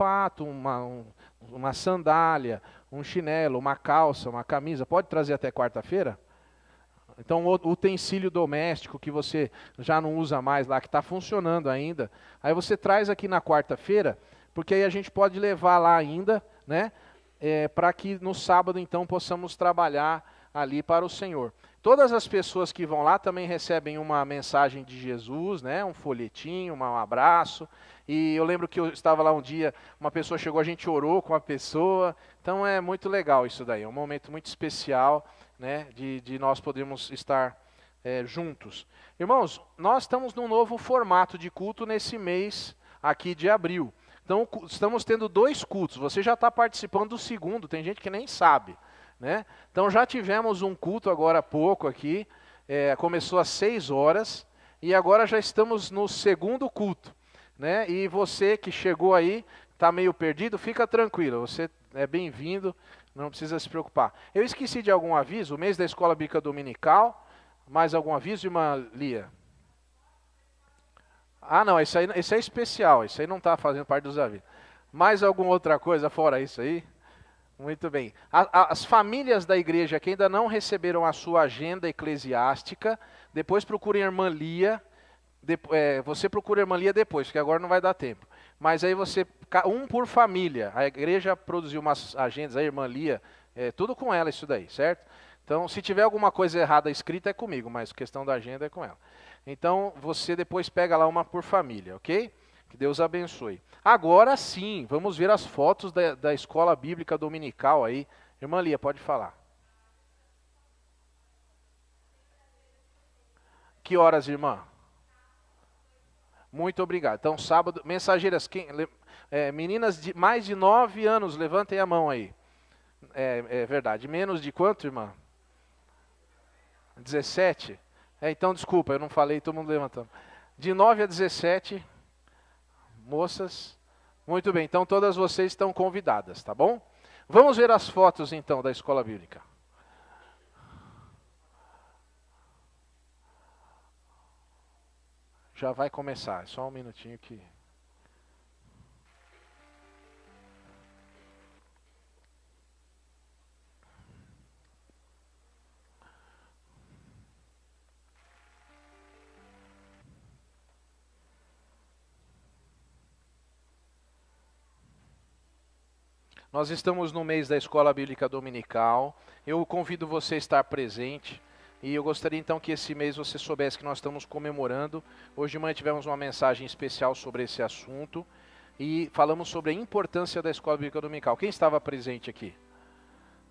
sapato, uma sandália, um chinelo, uma calça, uma camisa, pode trazer até quarta-feira? Então, o utensílio doméstico que você já não usa mais lá, que está funcionando ainda, aí você traz aqui na quarta-feira, porque aí a gente pode levar lá ainda, né? Para que no sábado, então, possamos trabalhar ali para o Senhor. Todas as pessoas que vão lá também recebem uma mensagem de Jesus, né? Um folhetinho, um abraço. E eu lembro que eu estava lá um dia, uma pessoa chegou, a gente orou com a pessoa. Então é muito legal isso daí, é um momento muito especial, né, de nós podermos estar juntos. Irmãos, nós estamos num novo formato de culto nesse mês aqui de abril. Então, estamos tendo 2 cultos. Você já está participando do segundo, tem gente que nem sabe, né? Então, já tivemos um culto agora há pouco aqui, começou às 6 horas, e agora já estamos no segundo culto, né? E você que chegou aí, está meio perdido, fica tranquilo, você é bem-vindo. Não precisa se preocupar. Eu esqueci de algum aviso, o mês da Escola Bíblica Dominical, mais algum aviso, irmã Lia? Ah, não, esse é especial, esse aí não está fazendo parte dos avisos. Mais alguma outra coisa fora isso aí? Muito bem. As famílias da igreja que ainda não receberam a sua agenda eclesiástica, depois procurem a irmã Lia, você procura a irmã Lia depois, porque agora não vai dar tempo. Mas aí você, um por família, a igreja produziu umas agendas, a irmã Lia, tudo com ela isso daí, certo? Então, se tiver alguma coisa errada escrita é comigo, mas a questão da agenda é com ela. Então, você depois pega lá uma por família, ok? Que Deus abençoe. Agora sim, vamos ver as fotos da Escola Bíblica Dominical aí. Irmã Lia, pode falar. Que horas, irmã? Muito obrigado. Então, sábado, mensageiras, meninas de mais de 9 anos, levantem a mão aí. É verdade. Menos de quanto, irmã? 17? Então, desculpa, eu não falei, todo mundo levantando. De 9 a 17, moças. Muito bem, então todas vocês estão convidadas, tá bom? Vamos ver as fotos, então, da Escola Bíblica. Já vai começar, só um minutinho que... Nós estamos no mês da Escola Bíblica Dominical. Eu convido você a estar presente. E eu gostaria então que esse mês você soubesse que nós estamos comemorando. Hoje de manhã tivemos uma mensagem especial sobre esse assunto. E falamos sobre a importância da Escola Bíblica Dominical. Quem estava presente aqui?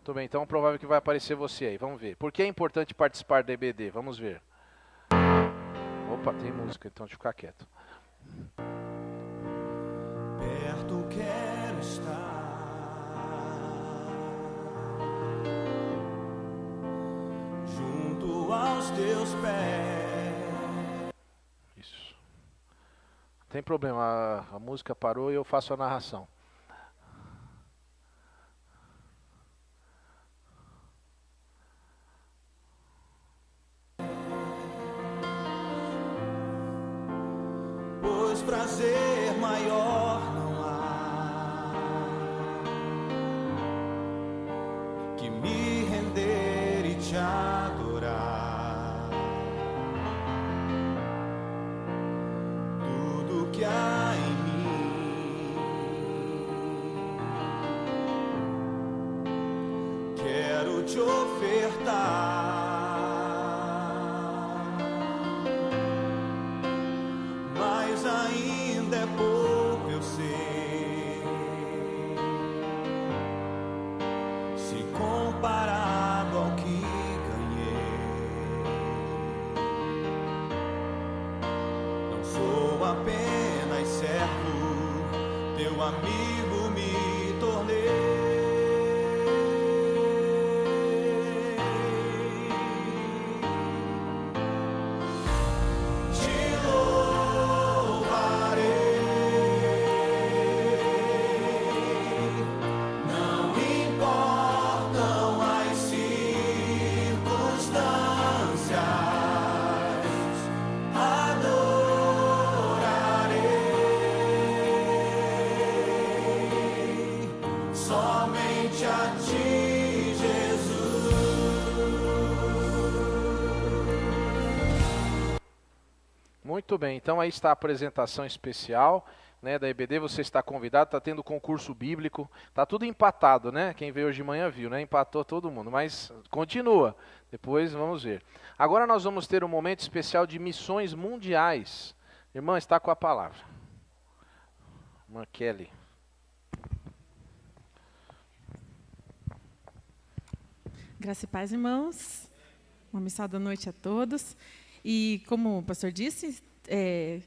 Tudo bem, então é provável que vai aparecer você aí. Vamos ver. Por que é importante participar da EBD? Vamos ver. Opa, tem música, então deixa eu ficar quieto. Perto quero estar, junto aos teus pés. Isso. Não tem problema, a música parou e eu faço a narração. Pois prazer maior não há que me render e te adorar. Tudo que há em mim quero te ofertar. Mas ainda é pouco, eu sei, se comparado ao que ganhei. Não sou apenas servo, teu amigo me tornei. somente a ti, Jesus. Muito bem, então aí está a apresentação especial, né, da EBD. Você está convidado, está tendo concurso bíblico, está tudo empatado, né? Quem veio hoje de manhã viu, né? Empatou todo mundo, mas continua, depois vamos ver. Agora nós vamos ter um momento especial de missões mundiais. Irmã, está com a palavra. Irmã Kelly. Graça e paz, irmãos. Uma abençoada noite a todos. E como o pastor disse,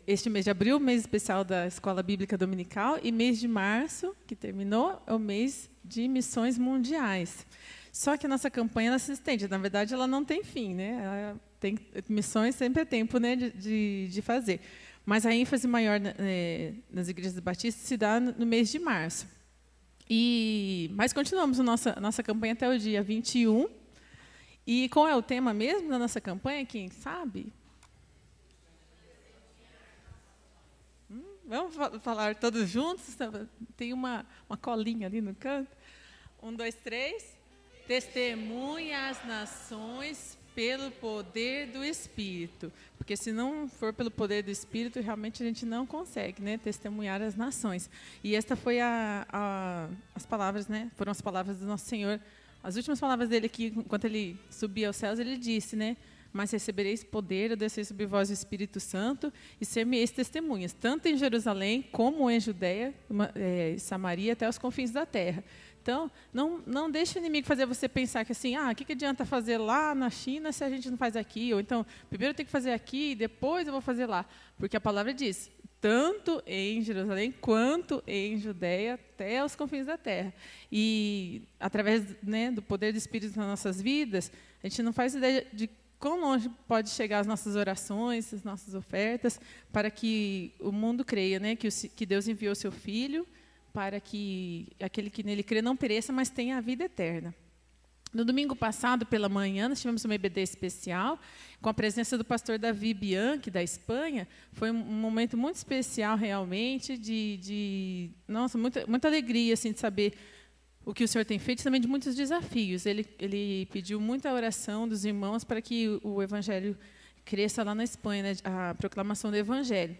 este mês de abril, mês especial da Escola Bíblica Dominical, e mês de março, que terminou, é o mês de missões mundiais. Só que a nossa campanha ela se estende, na verdade ela não tem fim, né? Missões sempre é tempo, né, de fazer. Mas a ênfase maior nas igrejas batistas se dá no mês de março. Mas continuamos a nossa campanha até o dia 21. E qual é o tema mesmo da nossa campanha? Quem sabe? Vamos falar todos juntos? Tem uma colinha ali no canto. 1, 2, 3. Testemunha as nações pelo poder do Espírito. Porque se não for pelo poder do Espírito, realmente a gente não consegue, né, testemunhar as nações. E esta foi as palavras, né, foram as palavras do nosso Senhor. As últimas palavras dele aqui, enquanto ele subia aos céus, ele disse, né, mas recebereis poder, eu descer sobre vós o Espírito Santo, e ser-me-eis testemunhas, tanto em Jerusalém, como em Judeia, Samaria, até os confins da terra. Então, não deixe o inimigo fazer você pensar que assim, o que adianta fazer lá na China se a gente não faz aqui? Ou então, primeiro tem que fazer aqui, depois eu vou fazer lá. Porque a palavra diz, tanto em Jerusalém quanto em Judeia, até os confins da terra. E, através, né, do poder do Espírito nas nossas vidas, a gente não faz ideia de quão longe pode chegar as nossas orações, as nossas ofertas, para que o mundo creia, né, que Deus enviou o seu Filho, para que aquele que nele crê não pereça, mas tenha a vida eterna. No domingo passado, pela manhã, nós tivemos uma EBD especial, com a presença do pastor Davi Bianchi, da Espanha. Foi um momento muito especial, realmente, nossa, muita alegria assim, de saber o que o Senhor tem feito, e também de muitos desafios. Ele pediu muita oração dos irmãos para que o Evangelho cresça lá na Espanha, né, a proclamação do Evangelho.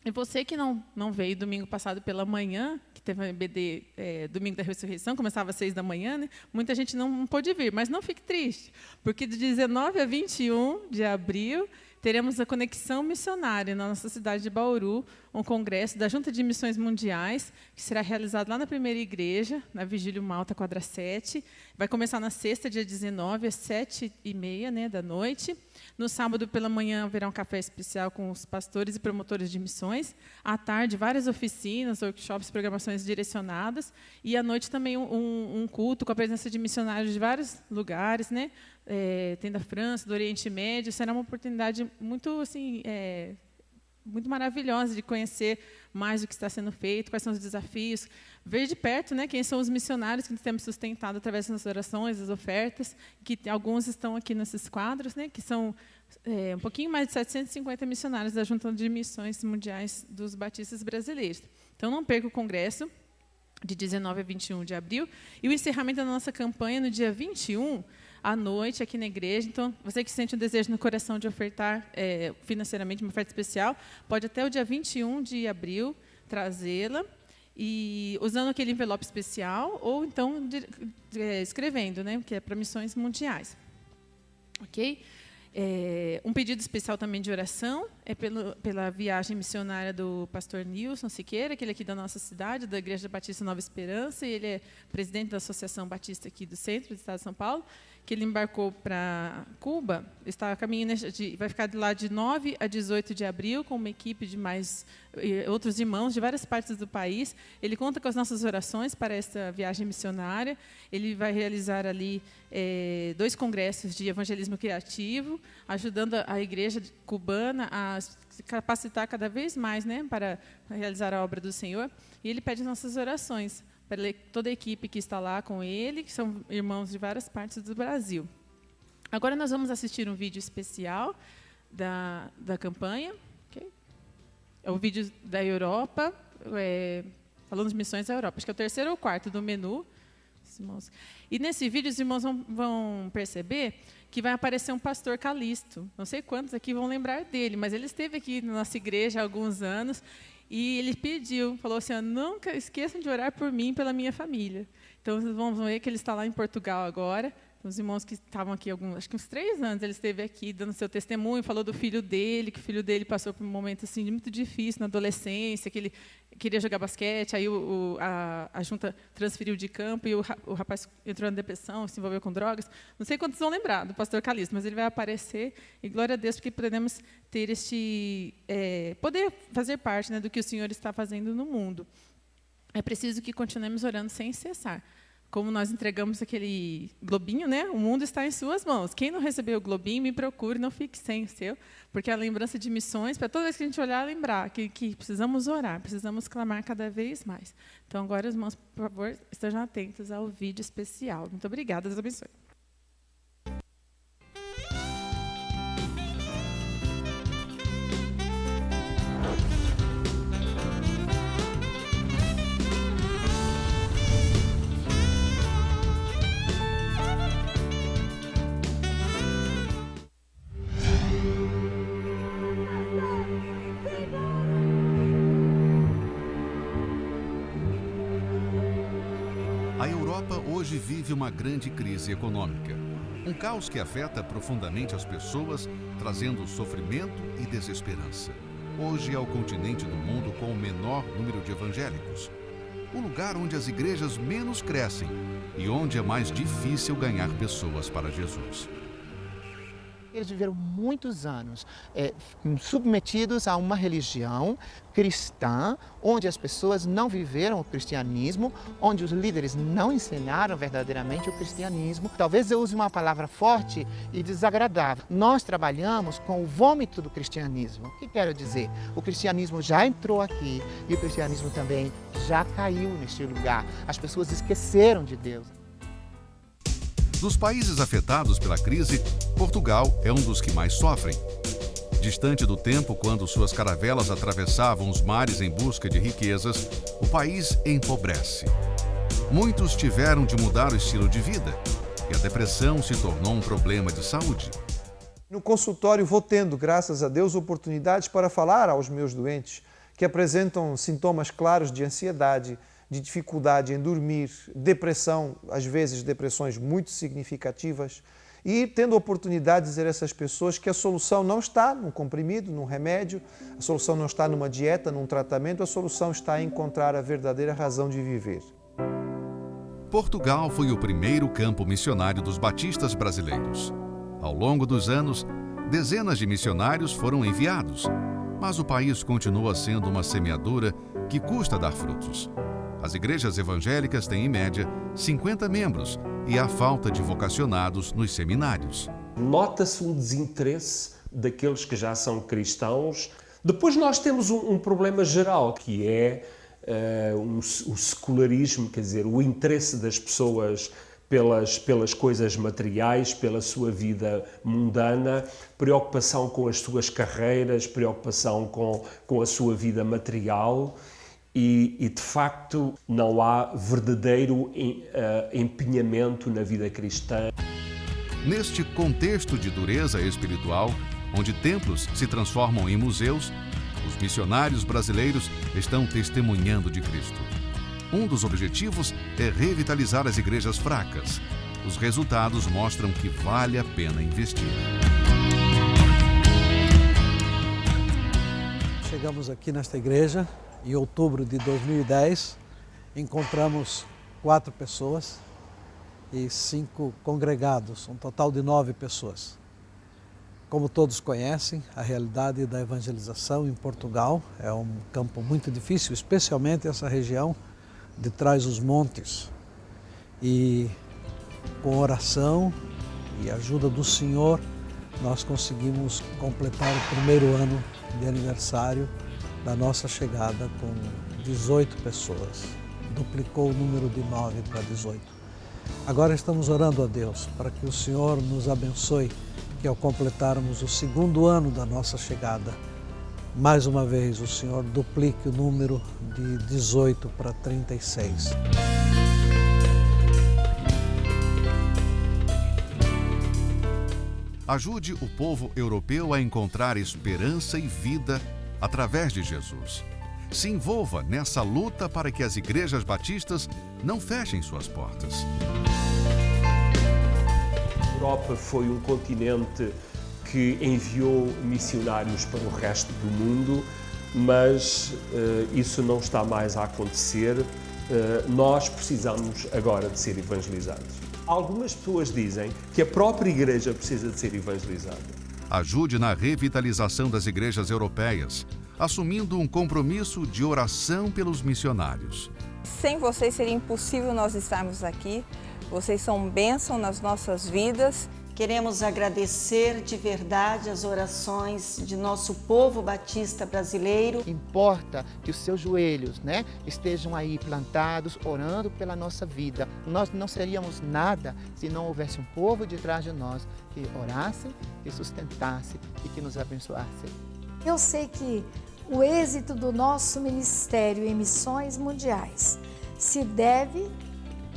E você que não veio domingo passado pela manhã, que teve a EBD domingo da ressurreição, começava às 6 da manhã, né? Muita gente não pôde vir, mas não fique triste, porque de 19 a 21 de abril teremos a Conexão Missionária na nossa cidade de Bauru, um congresso da Junta de Missões Mundiais, que será realizado lá na primeira igreja, na Vigílio Malta, quadra 7. Vai começar na sexta, dia 19, às 7h30, né, da noite. No sábado, pela manhã, haverá um café especial com os pastores e promotores de missões. À tarde, várias oficinas, workshops, programações direcionadas. E à noite também um culto com a presença de missionários de vários lugares, né? Tem da França, do Oriente Médio. Será uma oportunidade muito, assim, muito maravilhosa de conhecer mais o que está sendo feito, quais são os desafios, ver de perto, né, quem são os missionários que temos sustentado através das orações, das ofertas, que alguns estão aqui nesses quadros, né, que são um pouquinho mais de 750 missionários da Junta de Missões Mundiais dos Batistas Brasileiros. Então, não perca o congresso de 19 a 21 de abril, e o encerramento da nossa campanha no dia 21, à noite, aqui na igreja. Então, você que sente um desejo no coração de ofertar financeiramente uma oferta especial, pode até o dia 21 de abril trazê-la, e usando aquele envelope especial, ou então escrevendo, né, que é para missões mundiais. Ok? Um pedido especial também de oração é pela viagem missionária do pastor Nilson Siqueira, aquele aqui da nossa cidade, da Igreja Batista Nova Esperança, e ele é presidente da Associação Batista aqui do centro do estado de São Paulo, que ele embarcou para Cuba, está a caminho, vai ficar de lá de 9 a 18 de abril, com uma equipe de mais outros irmãos de várias partes do país. Ele conta com as nossas orações para essa viagem missionária. Ele vai realizar ali 2 congressos de evangelismo criativo, ajudando a igreja cubana a se capacitar cada vez mais, né, para realizar a obra do Senhor. E ele pede nossas orações para toda a equipe que está lá com ele, que são irmãos de várias partes do Brasil. Agora nós vamos assistir um vídeo especial da campanha. Okay? É um vídeo da Europa, falando de missões à Europa. Acho que é o 3º ou 4º do menu. Irmãos. E nesse vídeo os irmãos vão perceber que vai aparecer um pastor Calixto. Não sei quantos aqui vão lembrar dele, mas ele esteve aqui na nossa igreja há alguns anos e ele pediu, falou assim, nunca esqueçam de orar por mim e pela minha família. Então, vocês vão ver que ele está lá em Portugal agora. Os irmãos que estavam aqui, acho que uns 3 anos, ele esteve aqui dando seu testemunho, falou do filho dele, que o filho dele passou por um momento assim, muito difícil na adolescência, que ele queria jogar basquete, aí a junta transferiu de campo e o rapaz entrou na depressão, se envolveu com drogas. Não sei quantos vão lembrar do pastor Calixto, mas ele vai aparecer, e glória a Deus, porque podemos ter poder fazer parte, né, do que o Senhor está fazendo no mundo. É preciso que continuemos orando sem cessar. Como nós entregamos aquele globinho, né? O mundo está em suas mãos. Quem não recebeu o globinho, me procure, não fique sem o seu, porque a lembrança de missões, para toda vez que a gente olhar, lembrar que precisamos orar, precisamos clamar cada vez mais. Então, agora, os irmãos, por favor, estejam atentos ao vídeo especial. Muito obrigada, Deus abençoe. A Europa hoje vive uma grande crise econômica. Um caos que afeta profundamente as pessoas, trazendo sofrimento e desesperança. Hoje é o continente do mundo com o menor número de evangélicos. O lugar onde as igrejas menos crescem e onde é mais difícil ganhar pessoas para Jesus. Eles viveram muitos anos submetidos a uma religião cristã, onde as pessoas não viveram o cristianismo, onde os líderes não ensinaram verdadeiramente o cristianismo. Talvez eu use uma palavra forte e desagradável. Nós trabalhamos com o vômito do cristianismo. O que quero dizer? O cristianismo já entrou aqui e o cristianismo também já caiu neste lugar. As pessoas esqueceram de Deus. Dos países afetados pela crise, Portugal é um dos que mais sofrem. Distante do tempo quando suas caravelas atravessavam os mares em busca de riquezas, o país empobrece. Muitos tiveram de mudar o estilo de vida e a depressão se tornou um problema de saúde. No consultório vou tendo, graças a Deus, oportunidades para falar aos meus doentes que apresentam sintomas claros de ansiedade, de dificuldade em dormir, depressão, às vezes depressões muito significativas, e tendo a oportunidade de dizer a essas pessoas que a solução não está num comprimido, num remédio, a solução não está numa dieta, num tratamento, a solução está em encontrar a verdadeira razão de viver. Portugal foi o primeiro campo missionário dos batistas brasileiros. Ao longo dos anos, dezenas de missionários foram enviados, mas o país continua sendo uma semeadura que custa dar frutos. As igrejas evangélicas têm, em média, 50 membros e há falta de vocacionados nos seminários. Nota-se um desinteresse daqueles que já são cristãos. Depois nós temos um problema geral, que é o secularismo, quer dizer, o interesse das pessoas pelas coisas materiais, pela sua vida mundana, preocupação com as suas carreiras, preocupação com a sua vida material. E, de facto, não há verdadeiro empenhamento na vida cristã. Neste contexto de dureza espiritual, onde templos se transformam em museus, os missionários brasileiros estão testemunhando de Cristo. Um dos objetivos é revitalizar as igrejas fracas. Os resultados mostram que vale a pena investir. Chegamos aqui nesta igreja. Em outubro de 2010, encontramos 4 pessoas e 5 congregados, um total de 9 pessoas. Como todos conhecem, a realidade da evangelização em Portugal é um campo muito difícil, especialmente essa região de Trás-os-Montes. E com oração e ajuda do Senhor, nós conseguimos completar o primeiro ano de aniversário da nossa chegada com 18 pessoas. Duplicou o número de 9 para 18. Agora estamos orando a Deus para que o Senhor nos abençoe, que ao completarmos o segundo ano da nossa chegada, mais uma vez o Senhor duplique o número de 18 para 36. Ajude o povo europeu a encontrar esperança e vida através de Jesus. Se envolva nessa luta para que as igrejas batistas não fechem suas portas. A Europa foi um continente que enviou missionários para o resto do mundo, mas isso não está mais a acontecer. Nós precisamos agora de ser evangelizados. Algumas pessoas dizem que a própria igreja precisa de ser evangelizada. Ajude na revitalização das igrejas europeias, assumindo um compromisso de oração pelos missionários. Sem vocês seria impossível nós estarmos aqui. Vocês são bênção nas nossas vidas. Queremos agradecer de verdade as orações de nosso povo batista brasileiro. Importa que os seus joelhos, estejam aí plantados, orando pela nossa vida. Nós não seríamos nada se não houvesse um povo de trás de nós que orasse, que sustentasse e que nos abençoasse. Eu sei que o êxito do nosso ministério em missões mundiais se deve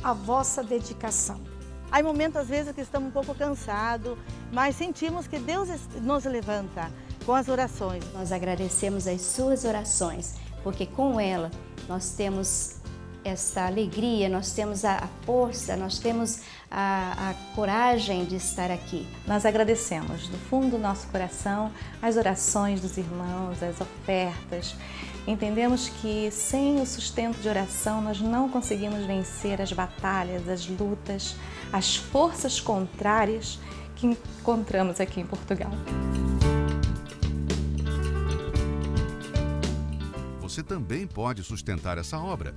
à vossa dedicação. Há momentos, às vezes, que estamos um pouco cansados, mas sentimos que Deus nos levanta com as orações. Nós agradecemos as suas orações, porque com ela nós temos esta alegria, nós temos a força, nós temos a coragem de estar aqui. Nós agradecemos do fundo do nosso coração as orações dos irmãos, as ofertas. Entendemos que sem o sustento de oração nós não conseguimos vencer as batalhas, as lutas, as forças contrárias que encontramos aqui em Portugal. Você também pode sustentar essa obra,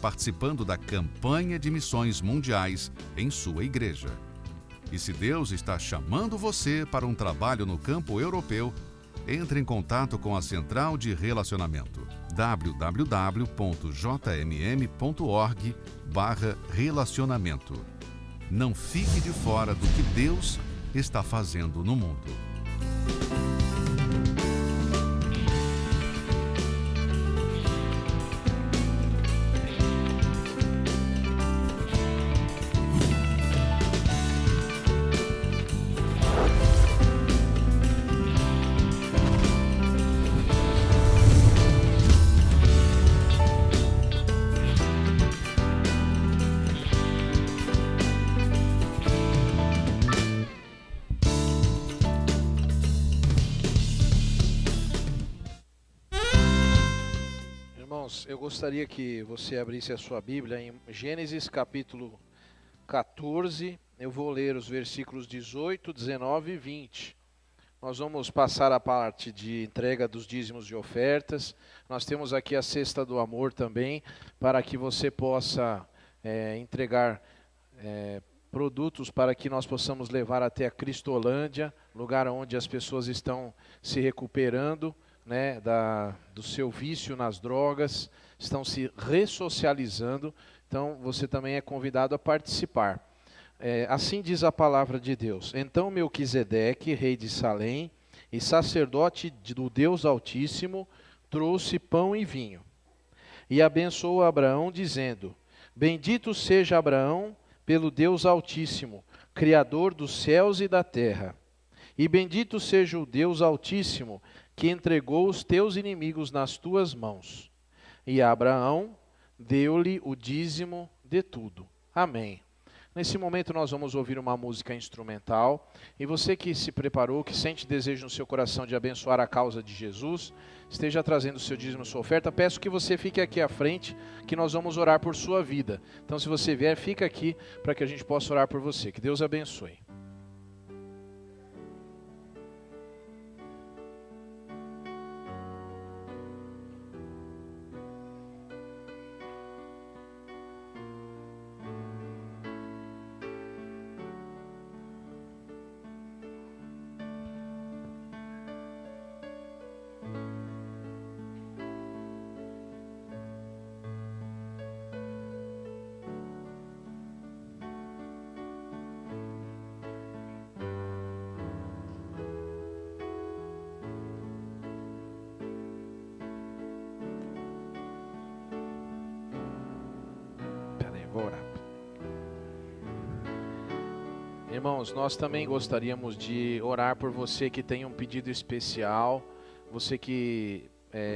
participando da campanha de missões mundiais em sua igreja. E se Deus está chamando você para um trabalho no campo europeu, entre em contato com a Central de Relacionamento www.jmm.org/relacionamento. Não fique de fora do que Deus está fazendo no mundo. Eu gostaria que você abrisse a sua Bíblia em Gênesis capítulo 14. Eu vou ler os versículos 18, 19 e 20. Nós vamos passar a parte de entrega dos dízimos e ofertas. Nós temos aqui a cesta do amor também, para que você possa entregar produtos para que nós possamos levar até a Cristolândia, lugar onde as pessoas estão se recuperando, do seu vício nas drogas, estão se ressocializando. Então você também é convidado a participar. Assim diz a palavra de Deus: Então Melquisedeque, rei de Salém e sacerdote do Deus Altíssimo, trouxe pão e vinho e abençoou Abraão, dizendo: Bendito seja Abraão pelo Deus Altíssimo, Criador dos céus e da terra, e bendito seja o Deus Altíssimo, que entregou os teus inimigos nas tuas mãos. E Abraão deu-lhe o dízimo de tudo. Amém. Nesse momento nós vamos ouvir uma música instrumental. E você que se preparou, que sente desejo no seu coração de abençoar a causa de Jesus, esteja trazendo o seu dízimo, sua oferta. Peço que você fique aqui à frente, que nós vamos orar por sua vida. Então, se você vier, fica aqui para que a gente possa orar por você. Que Deus abençoe. Vou orar. Irmãos, nós também gostaríamos de orar por você que tem um pedido especial, você que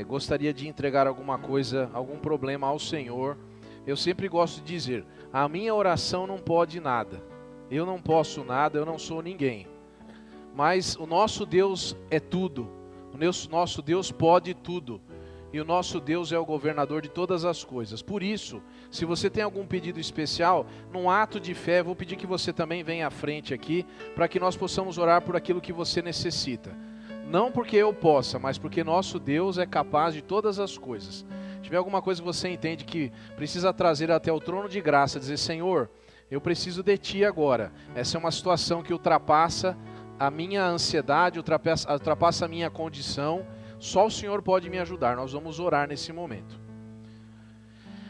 gostaria de entregar alguma coisa, algum problema ao Senhor. Eu sempre gosto de dizer, a minha oração não pode nada, eu não posso nada, eu não sou ninguém, mas o nosso Deus é tudo, o nosso Deus pode tudo, e o nosso Deus é o governador de todas as coisas. Por isso, se você tem algum pedido especial, num ato de fé, vou pedir que você também venha à frente aqui, para que nós possamos orar por aquilo que você necessita. Não porque eu possa, mas porque nosso Deus é capaz de todas as coisas. Se tiver alguma coisa que você entende que precisa trazer até o trono de graça, dizer, Senhor, eu preciso de Ti agora. Essa é uma situação que ultrapassa a minha ansiedade, ultrapassa a minha condição. Só o Senhor pode me ajudar. Nós vamos orar nesse momento.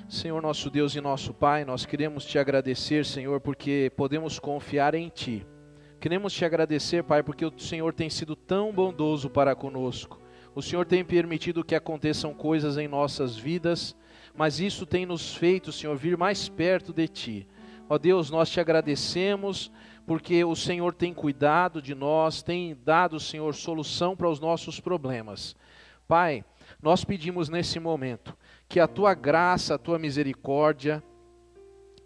Senhor, nosso Deus e nosso Pai, nós queremos Te agradecer, Senhor, porque podemos confiar em Ti. Queremos Te agradecer, Pai, porque o Senhor tem sido tão bondoso para conosco. O Senhor tem permitido que aconteçam coisas em nossas vidas, mas isso tem nos feito, Senhor, vir mais perto de Ti. Ó Deus, nós Te agradecemos porque o Senhor tem cuidado de nós, tem dado, Senhor, solução para os nossos problemas. Pai, nós pedimos nesse momento que a Tua graça, a Tua misericórdia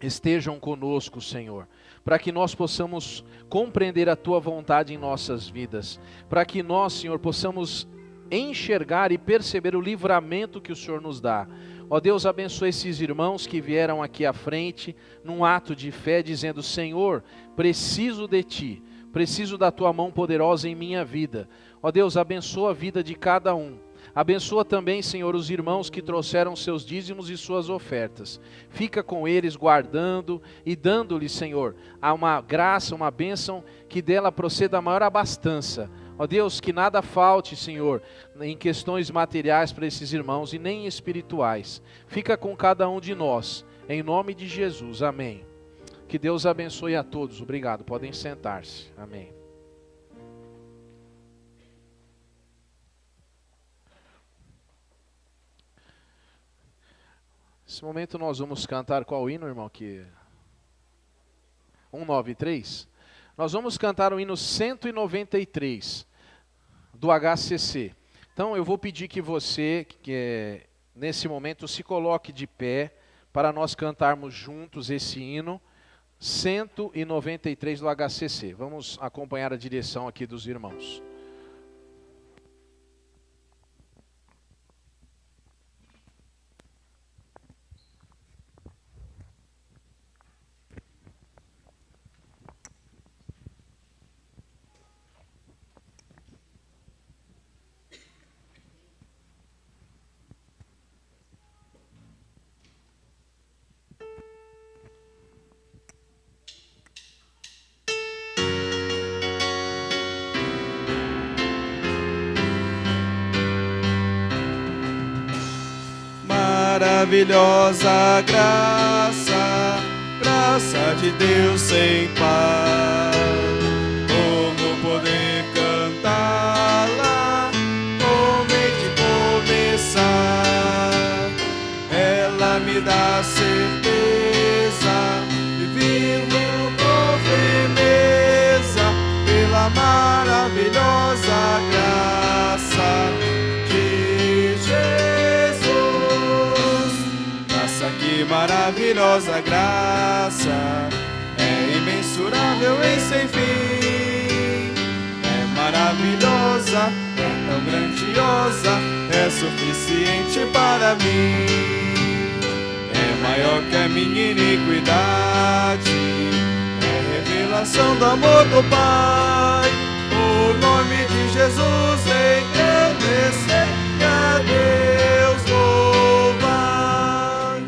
estejam conosco, Senhor, para que nós possamos compreender a Tua vontade em nossas vidas, para que nós, Senhor, possamos enxergar e perceber o livramento que o Senhor nos dá. Ó Deus, abençoe esses irmãos que vieram aqui à frente, num ato de fé, dizendo, Senhor, preciso de Ti, preciso da Tua mão poderosa em minha vida. Ó Deus, abençoa a vida de cada um. Abençoa também, Senhor, os irmãos que trouxeram seus dízimos e suas ofertas. Fica com eles, guardando e dando-lhes, Senhor, uma graça, uma bênção, que dela proceda a maior abastança. Ó Deus, que nada falte, Senhor, em questões materiais para esses irmãos e nem espirituais. Fica com cada um de nós, em nome de Jesus, amém. Que Deus abençoe a todos, obrigado, podem sentar-se, amém. Nesse momento nós vamos cantar qual hino, irmão? 193? Nós vamos cantar o hino 193 do HCC. Então eu vou pedir que você, nesse momento, se coloque de pé para nós cantarmos juntos esse hino 193 do HCC. Vamos acompanhar a direção aqui dos irmãos. Maravilhosa graça, graça de Deus sem par. Como poder cantá-la, como hei de começar? Ela me dá certeza de vivo com firmeza pela maravilhosa graça de Jesus. Que maravilhosa graça, é imensurável e sem fim. É maravilhosa, é tão grandiosa, é suficiente para mim. É maior que a minha iniquidade, é revelação do amor do Pai. O nome de Jesus engrandecer e a Deus louvar.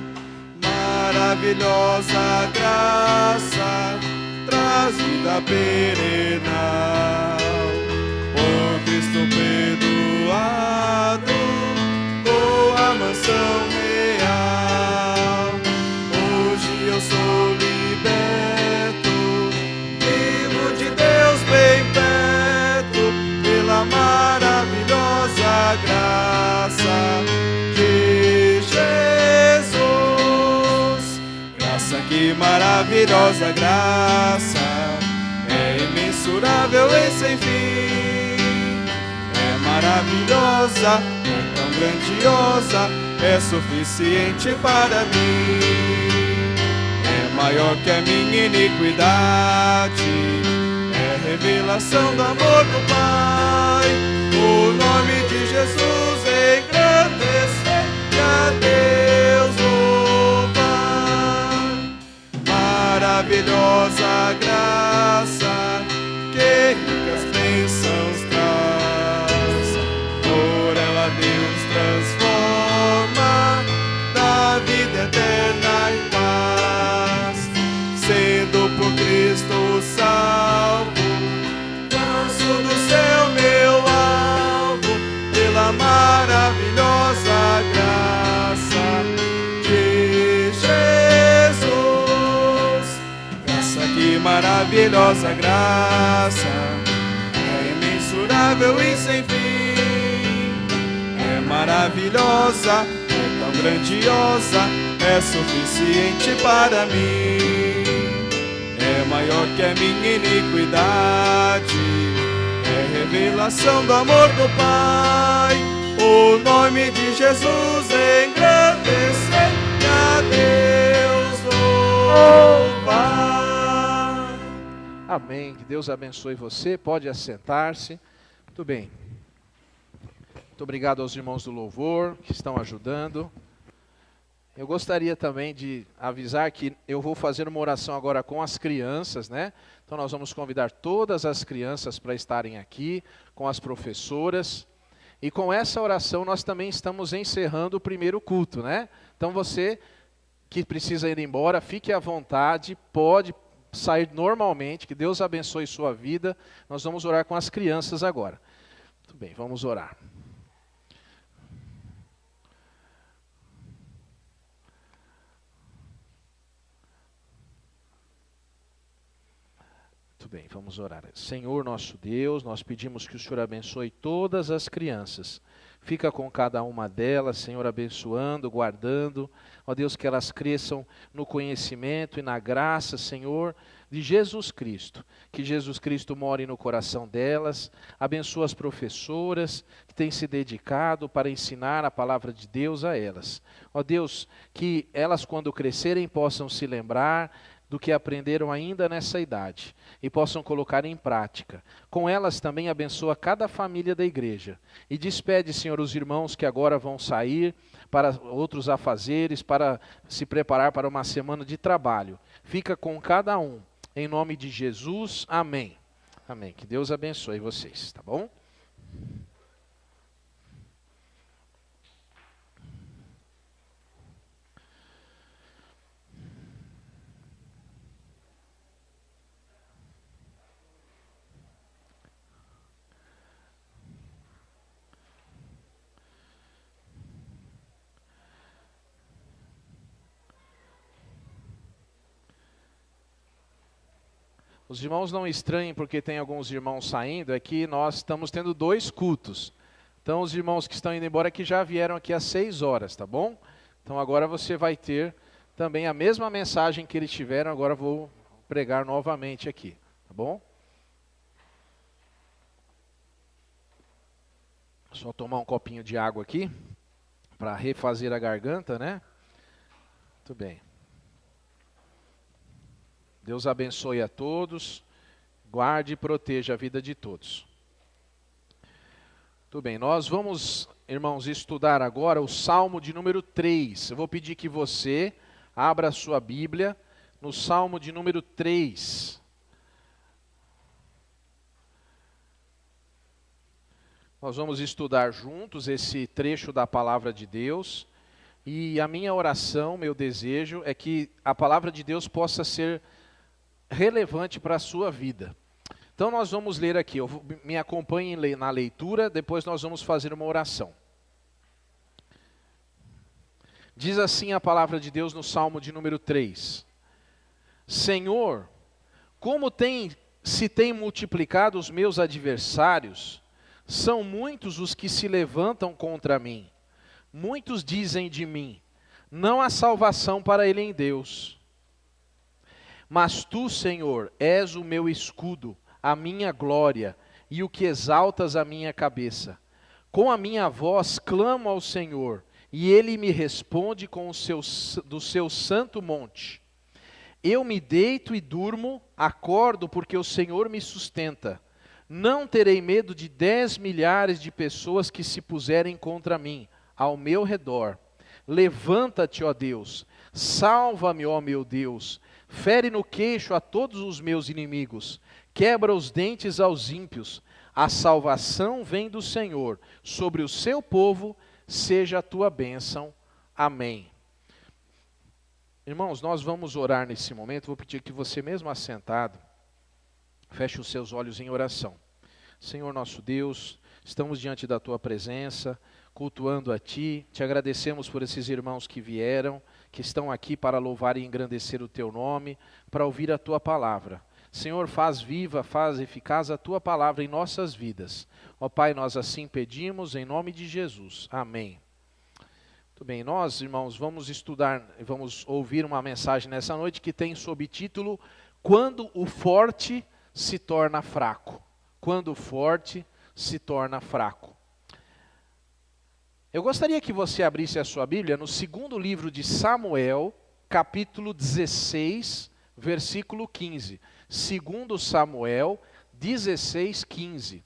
Maravilhosa graça, trazida perenal, por Cristo perdoado, com a mansão real. Hoje eu sou liberto, vivo de Deus bem perto, pela maravilhosa graça de Jesus. Graça Nossa, que maravilhosa graça, é imensurável e sem fim. É maravilhosa, é tão grandiosa, é suficiente para mim. É maior que a minha iniquidade, é revelação do amor do Pai. O nome de Jesus engrandecer e a Deus louvar. Maravilhosa graça, que ricas bênçãos traz. Por ela Deus transforma, da vida eterna em paz. Sendo por Cristo salvo, danço do céu meu alvo, pela maravilhosa graça de Jesus. Graça, que maravilhosa graça, é imensurável e sem fim. É maravilhosa, é tão grandiosa, é suficiente para mim. É maior que a minha iniquidade, é revelação do amor do Pai. O nome de Jesus engrandecer e a Deus louvar. Amém. Que Deus abençoe você. Pode assentar-se. Muito bem. Muito obrigado aos irmãos do louvor que estão ajudando. Eu gostaria também de avisar que eu vou fazer uma oração agora com as crianças, né? Então nós vamos convidar todas as crianças para estarem aqui, com as professoras. E com essa oração nós também estamos encerrando o primeiro culto, né? Então você que precisa ir embora, fique à vontade, pode sair normalmente, que Deus abençoe sua vida. Nós vamos orar com as crianças agora. Muito bem, vamos orar. Muito bem, vamos orar. Senhor nosso Deus, nós pedimos que o Senhor abençoe todas as crianças. Fica com cada uma delas, Senhor, abençoando, guardando. Ó Deus, que elas cresçam no conhecimento e na graça, Senhor, de Jesus Cristo. Que Jesus Cristo more no coração delas. Abençoa as professoras que têm se dedicado para ensinar a palavra de Deus a elas. Ó Deus, que elas quando crescerem possam se lembrar do que aprenderam ainda nessa idade e possam colocar em prática. Com elas também abençoa cada família da igreja e despede, Senhor, os irmãos que agora vão sair para outros afazeres, para se preparar para uma semana de trabalho. Fica com cada um, em nome de Jesus, amém. Amém. Que Deus abençoe vocês, tá bom? Os irmãos não estranhem porque tem alguns irmãos saindo, é que nós estamos tendo 2 cultos. Então os irmãos que estão indo embora que já vieram aqui às 6 horas, tá bom? Então agora você vai ter também a mesma mensagem que eles tiveram, agora vou pregar novamente aqui, tá bom? Só tomar um copinho de água aqui, para refazer a garganta, né? Muito bem. Deus abençoe a todos, guarde e proteja a vida de todos. Muito bem, nós vamos, irmãos, estudar agora o Salmo de número 3. Eu vou pedir que você abra a sua Bíblia no Salmo de número 3. Nós vamos estudar juntos esse trecho da Palavra de Deus. E a minha oração, meu desejo, é que a Palavra de Deus possa ser relevante para a sua vida. Então nós vamos ler aqui, me acompanhem na leitura, depois nós vamos fazer uma oração. Diz assim a palavra de Deus no Salmo de número 3. Senhor, como se tem multiplicado os meus adversários, são muitos os que se levantam contra mim. Muitos dizem de mim, não há salvação para ele em Deus. Mas tu, Senhor, és o meu escudo, a minha glória, e o que exaltas a minha cabeça. Com a minha voz clamo ao Senhor, e Ele me responde do seu santo monte. Eu me deito e durmo, acordo porque o Senhor me sustenta. Não terei medo de 10 milhares de pessoas que se puserem contra mim, ao meu redor. Levanta-te, ó Deus, salva-me, ó meu Deus. Fere no queixo a todos os meus inimigos, quebra os dentes aos ímpios. A salvação vem do Senhor, sobre o seu povo seja a tua bênção. Amém. Irmãos, nós vamos orar nesse momento. Vou pedir que você mesmo assentado, feche os seus olhos em oração. Senhor nosso Deus, estamos diante da tua presença, cultuando a ti. Te agradecemos por esses irmãos que vieram, que estão aqui para louvar e engrandecer o teu nome, para ouvir a tua palavra. Senhor, faz viva, faz eficaz a tua palavra em nossas vidas. Ó Pai, nós assim pedimos em nome de Jesus. Amém. Muito bem, nós, irmãos, vamos estudar, vamos ouvir uma mensagem nessa noite que tem sob título Quando o forte se torna fraco. Quando o forte se torna fraco. Eu gostaria que você abrisse a sua Bíblia no segundo livro de Samuel, capítulo 16, versículo 15. Segundo Samuel 16, 15.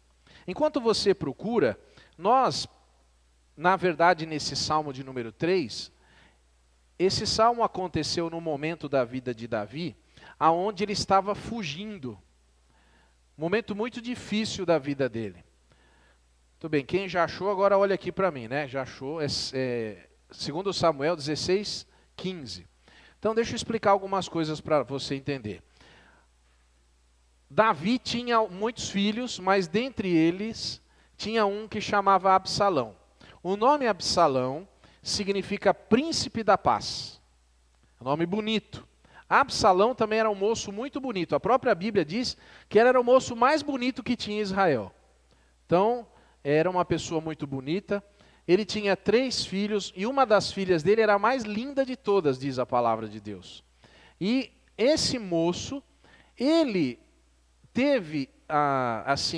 Enquanto você procura, nós, na verdade, nesse Salmo de número 3, esse Salmo aconteceu no momento da vida de Davi, aonde ele estava fugindo. Momento muito difícil da vida dele. Muito bem, quem já achou, agora olha aqui para mim, né? Já achou, segundo Samuel 16, 15. Então deixa eu explicar algumas coisas para você entender. Davi tinha muitos filhos, mas dentre eles tinha um que chamava Absalão. O nome Absalão significa príncipe da paz. Nome bonito. Absalão também era um moço muito bonito. A própria Bíblia diz que ele era o moço mais bonito que tinha em Israel. Então, era uma pessoa muito bonita. Ele tinha 3 filhos e uma das filhas dele era a mais linda de todas, diz a palavra de Deus. E esse moço, ele teve,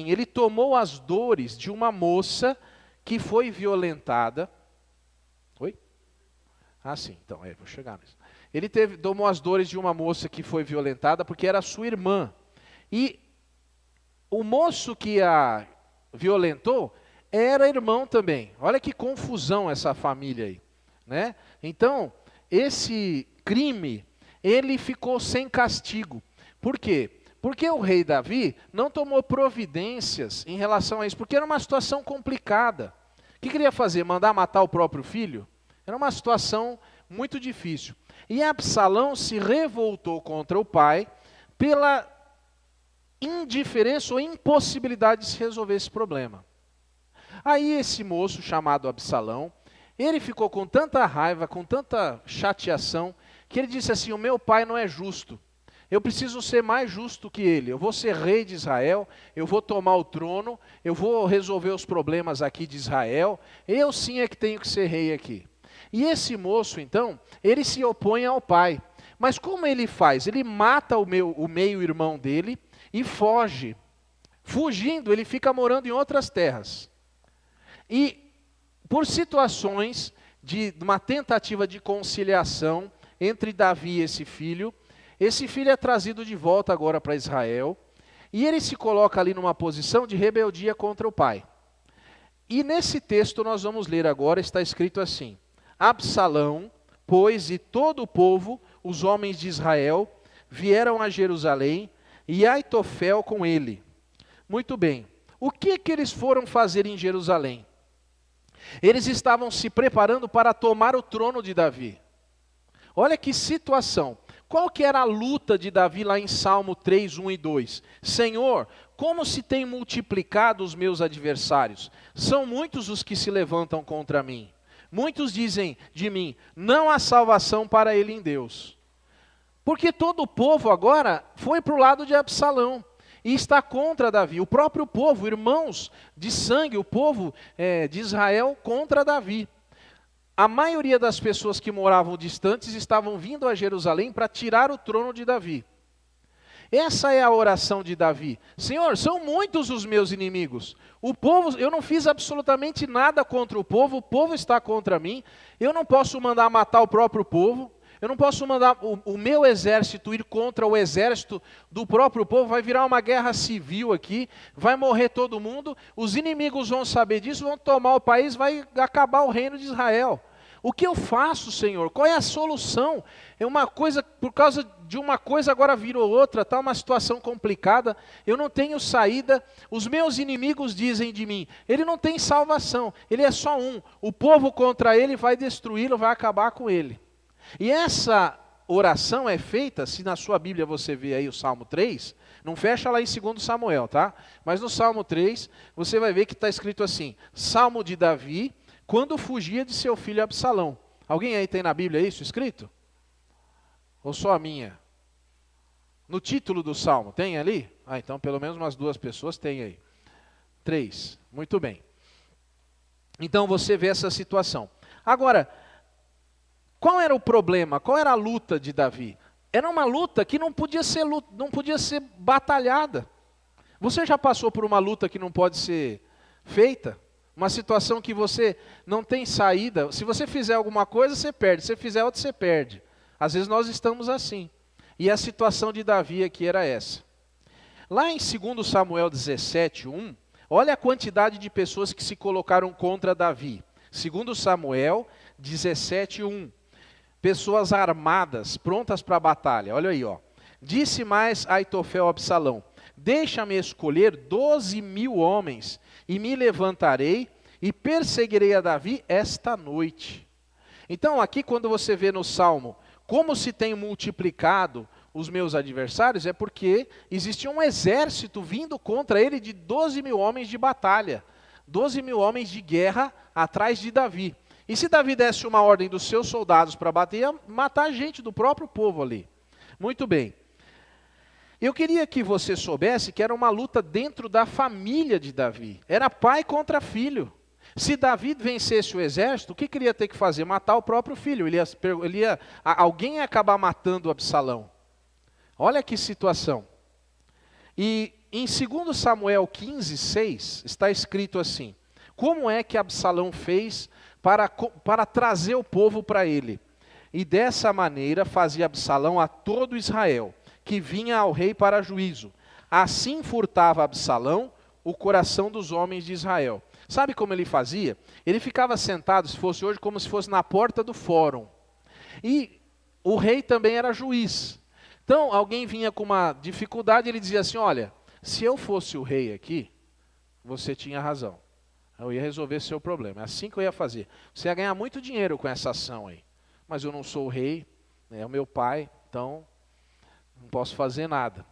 ele tomou as dores de uma moça que foi violentada. Oi? Ah, sim, então, vou chegar nisso. Ele tomou as dores de uma moça que foi violentada porque era sua irmã. E o moço que a violentou era irmão também. Olha que confusão essa família aí, né? Então, esse crime, ele ficou sem castigo. Por quê? Porque o rei Davi não tomou providências em relação a isso, porque era uma situação complicada. O que queria fazer? Mandar matar o próprio filho? Era uma situação muito difícil. E Absalão se revoltou contra o pai pela indiferença ou impossibilidade de se resolver esse problema. Aí esse moço chamado Absalão, ele ficou com tanta raiva, com tanta chateação, que ele disse assim: o meu pai não é justo, eu preciso ser mais justo que ele, eu vou ser rei de Israel, eu vou tomar o trono, eu vou resolver os problemas aqui de Israel, eu sim é que tenho que ser rei aqui. E esse moço, então, ele se opõe ao pai. Mas como ele faz? Ele mata o meio-irmão dele e foge. Fugindo, ele fica morando em outras terras. E por situações de uma tentativa de conciliação entre Davi e esse filho é trazido de volta agora para Israel. E ele se coloca ali numa posição de rebeldia contra o pai. E nesse texto nós vamos ler agora, está escrito assim: Absalão, pois, e todo o povo, os homens de Israel, vieram a Jerusalém, e Aitofel com ele. Muito bem, o que eles foram fazer em Jerusalém? Eles estavam se preparando para tomar o trono de Davi. Olha que situação. Qual que era a luta de Davi lá em Salmo 3, 1 e 2? Senhor, como se tem multiplicado os meus adversários? São muitos os que se levantam contra mim. Muitos dizem de mim, não há salvação para ele em Deus. Porque todo o povo agora foi para o lado de Absalão e está contra Davi. O próprio povo, irmãos de sangue, o povo de Israel contra Davi. A maioria das pessoas que moravam distantes estavam vindo a Jerusalém para tirar o trono de Davi. Essa é a oração de Davi. Senhor, são muitos os meus inimigos. O povo, eu não fiz absolutamente nada contra o povo está contra mim. Eu não posso mandar matar o próprio povo. Eu não posso mandar o meu exército ir contra o exército do próprio povo. Vai virar uma guerra civil aqui. Vai morrer todo mundo. Os inimigos vão saber disso, vão tomar o país, vai acabar o reino de Israel. O que eu faço, Senhor? Qual é a solução? É uma coisa, por causa de uma coisa agora virou outra, está uma situação complicada, eu não tenho saída, os meus inimigos dizem de mim, ele não tem salvação, ele é só um, o povo contra ele vai destruí-lo, vai acabar com ele. E essa oração é feita, se na sua Bíblia você vê aí o Salmo 3, não fecha lá em 2 Samuel, tá? Mas no Salmo 3, você vai ver que está escrito assim, Salmo de Davi, quando fugia de seu filho Absalão. Alguém aí tem na Bíblia isso escrito? Ou só a minha? No título do Salmo, tem ali? Ah, então pelo menos umas 2 pessoas tem aí. 3, muito bem. Então você vê essa situação. Agora, qual era o problema? Qual era a luta de Davi? Era uma luta que não podia ser batalhada. Você já passou por uma luta que não pode ser feita? Uma situação que você não tem saída. Se você fizer alguma coisa, você perde. Se você fizer outra, você perde. Às vezes nós estamos assim. E a situação de Davi aqui era essa. Lá em 2 Samuel 17:1, olha a quantidade de pessoas que se colocaram contra Davi. 2 Samuel 17:1. Pessoas armadas, prontas para a batalha. Olha aí, ó. Disse mais Aitofel a Absalão: deixa-me escolher 12.000 homens, e me levantarei e perseguirei a Davi esta noite. Então aqui quando você vê no Salmo, como se tem multiplicado os meus adversários, é porque existia um exército vindo contra ele de 12.000 homens de batalha, 12.000 homens de guerra atrás de Davi. E se Davi desse uma ordem dos seus soldados para bater, ia matar gente do próprio povo ali. Muito bem. Eu queria que você soubesse que era uma luta dentro da família de Davi. Era pai contra filho. Se Davi vencesse o exército, o que ele ia ter que fazer? Matar o próprio filho. Alguém ia acabar matando Absalão. Olha que situação. E em 2 Samuel 15:6 está escrito assim: como é que Absalão fez para trazer o povo para ele? E dessa maneira fazia Absalão a todo Israel, que vinha ao rei para juízo. Assim furtava Absalão o coração dos homens de Israel. Sabe como ele fazia? Ele ficava sentado, se fosse hoje, como se fosse na porta do fórum. E o rei também era juiz. Então, alguém vinha com uma dificuldade, ele dizia assim, olha, se eu fosse o rei aqui, você tinha razão. Eu ia resolver seu problema. É assim que eu ia fazer. Você ia ganhar muito dinheiro com essa ação aí. Mas eu não sou o rei, é o meu pai, então não posso fazer nada.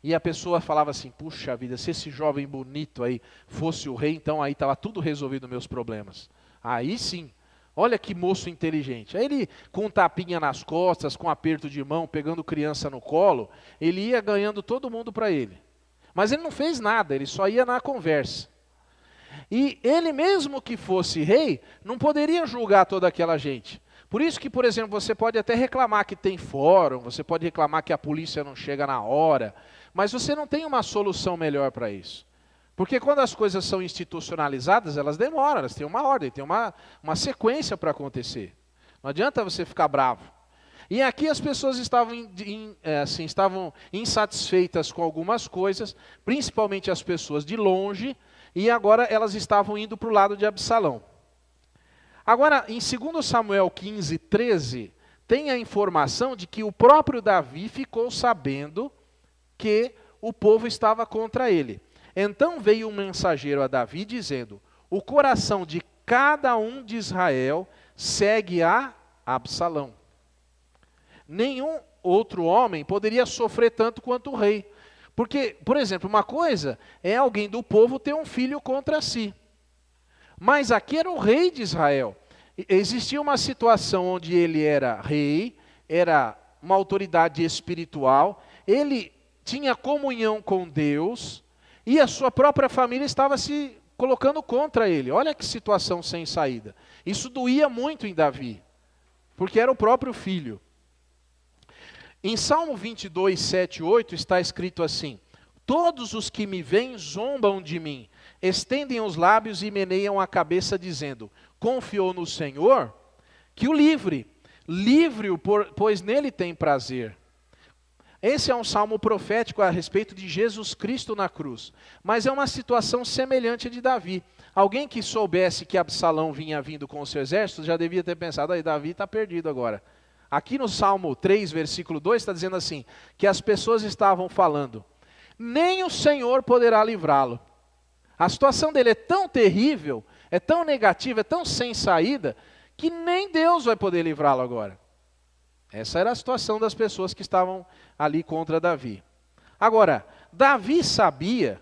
E a pessoa falava assim, puxa vida, se esse jovem bonito aí fosse o rei, então aí estava tudo resolvido meus problemas. Aí sim, olha que moço inteligente. Aí ele, com um tapinha nas costas, com um aperto de mão, pegando criança no colo, ele ia ganhando todo mundo para ele. Mas ele não fez nada, ele só ia na conversa. E ele mesmo que fosse rei, não poderia julgar toda aquela gente. Por isso que, por exemplo, você pode até reclamar que tem fórum, você pode reclamar que a polícia não chega na hora, mas você não tem uma solução melhor para isso. Porque quando as coisas são institucionalizadas, elas demoram, elas têm uma ordem, tem uma sequência para acontecer. Não adianta você ficar bravo. E aqui as pessoas estavam insatisfeitas com algumas coisas, principalmente as pessoas de longe, e agora elas estavam indo para o lado de Absalão. Agora, em 2 Samuel 15:13, tem a informação de que o próprio Davi ficou sabendo que o povo estava contra ele. Então veio um mensageiro a Davi dizendo, o coração de cada um de Israel segue a Absalão. Nenhum outro homem poderia sofrer tanto quanto o rei. Porque, por exemplo, uma coisa é alguém do povo ter um filho contra si. Mas aqui era o rei de Israel. Existia uma situação onde ele era rei, era uma autoridade espiritual, ele tinha comunhão com Deus e a sua própria família estava se colocando contra ele. Olha que situação sem saída. Isso doía muito em Davi, porque era o próprio filho. Em Salmo 22, 7 e 8 está escrito assim: todos os que me veem zombam de mim, estendem os lábios e meneiam a cabeça dizendo, confiou no Senhor, que o livre-o, pois nele tem prazer. Esse é um salmo profético a respeito de Jesus Cristo na cruz, mas é uma situação semelhante à de Davi. Alguém que soubesse que Absalão vinha vindo com o seu exército, já devia ter pensado, aí Davi está perdido agora. Aqui no Salmo 3, versículo 2, está dizendo assim, que as pessoas estavam falando, nem o Senhor poderá livrá-lo. A situação dele é tão terrível, é tão negativa, é tão sem saída, que nem Deus vai poder livrá-lo agora. Essa era a situação das pessoas que estavam ali contra Davi. Agora, Davi sabia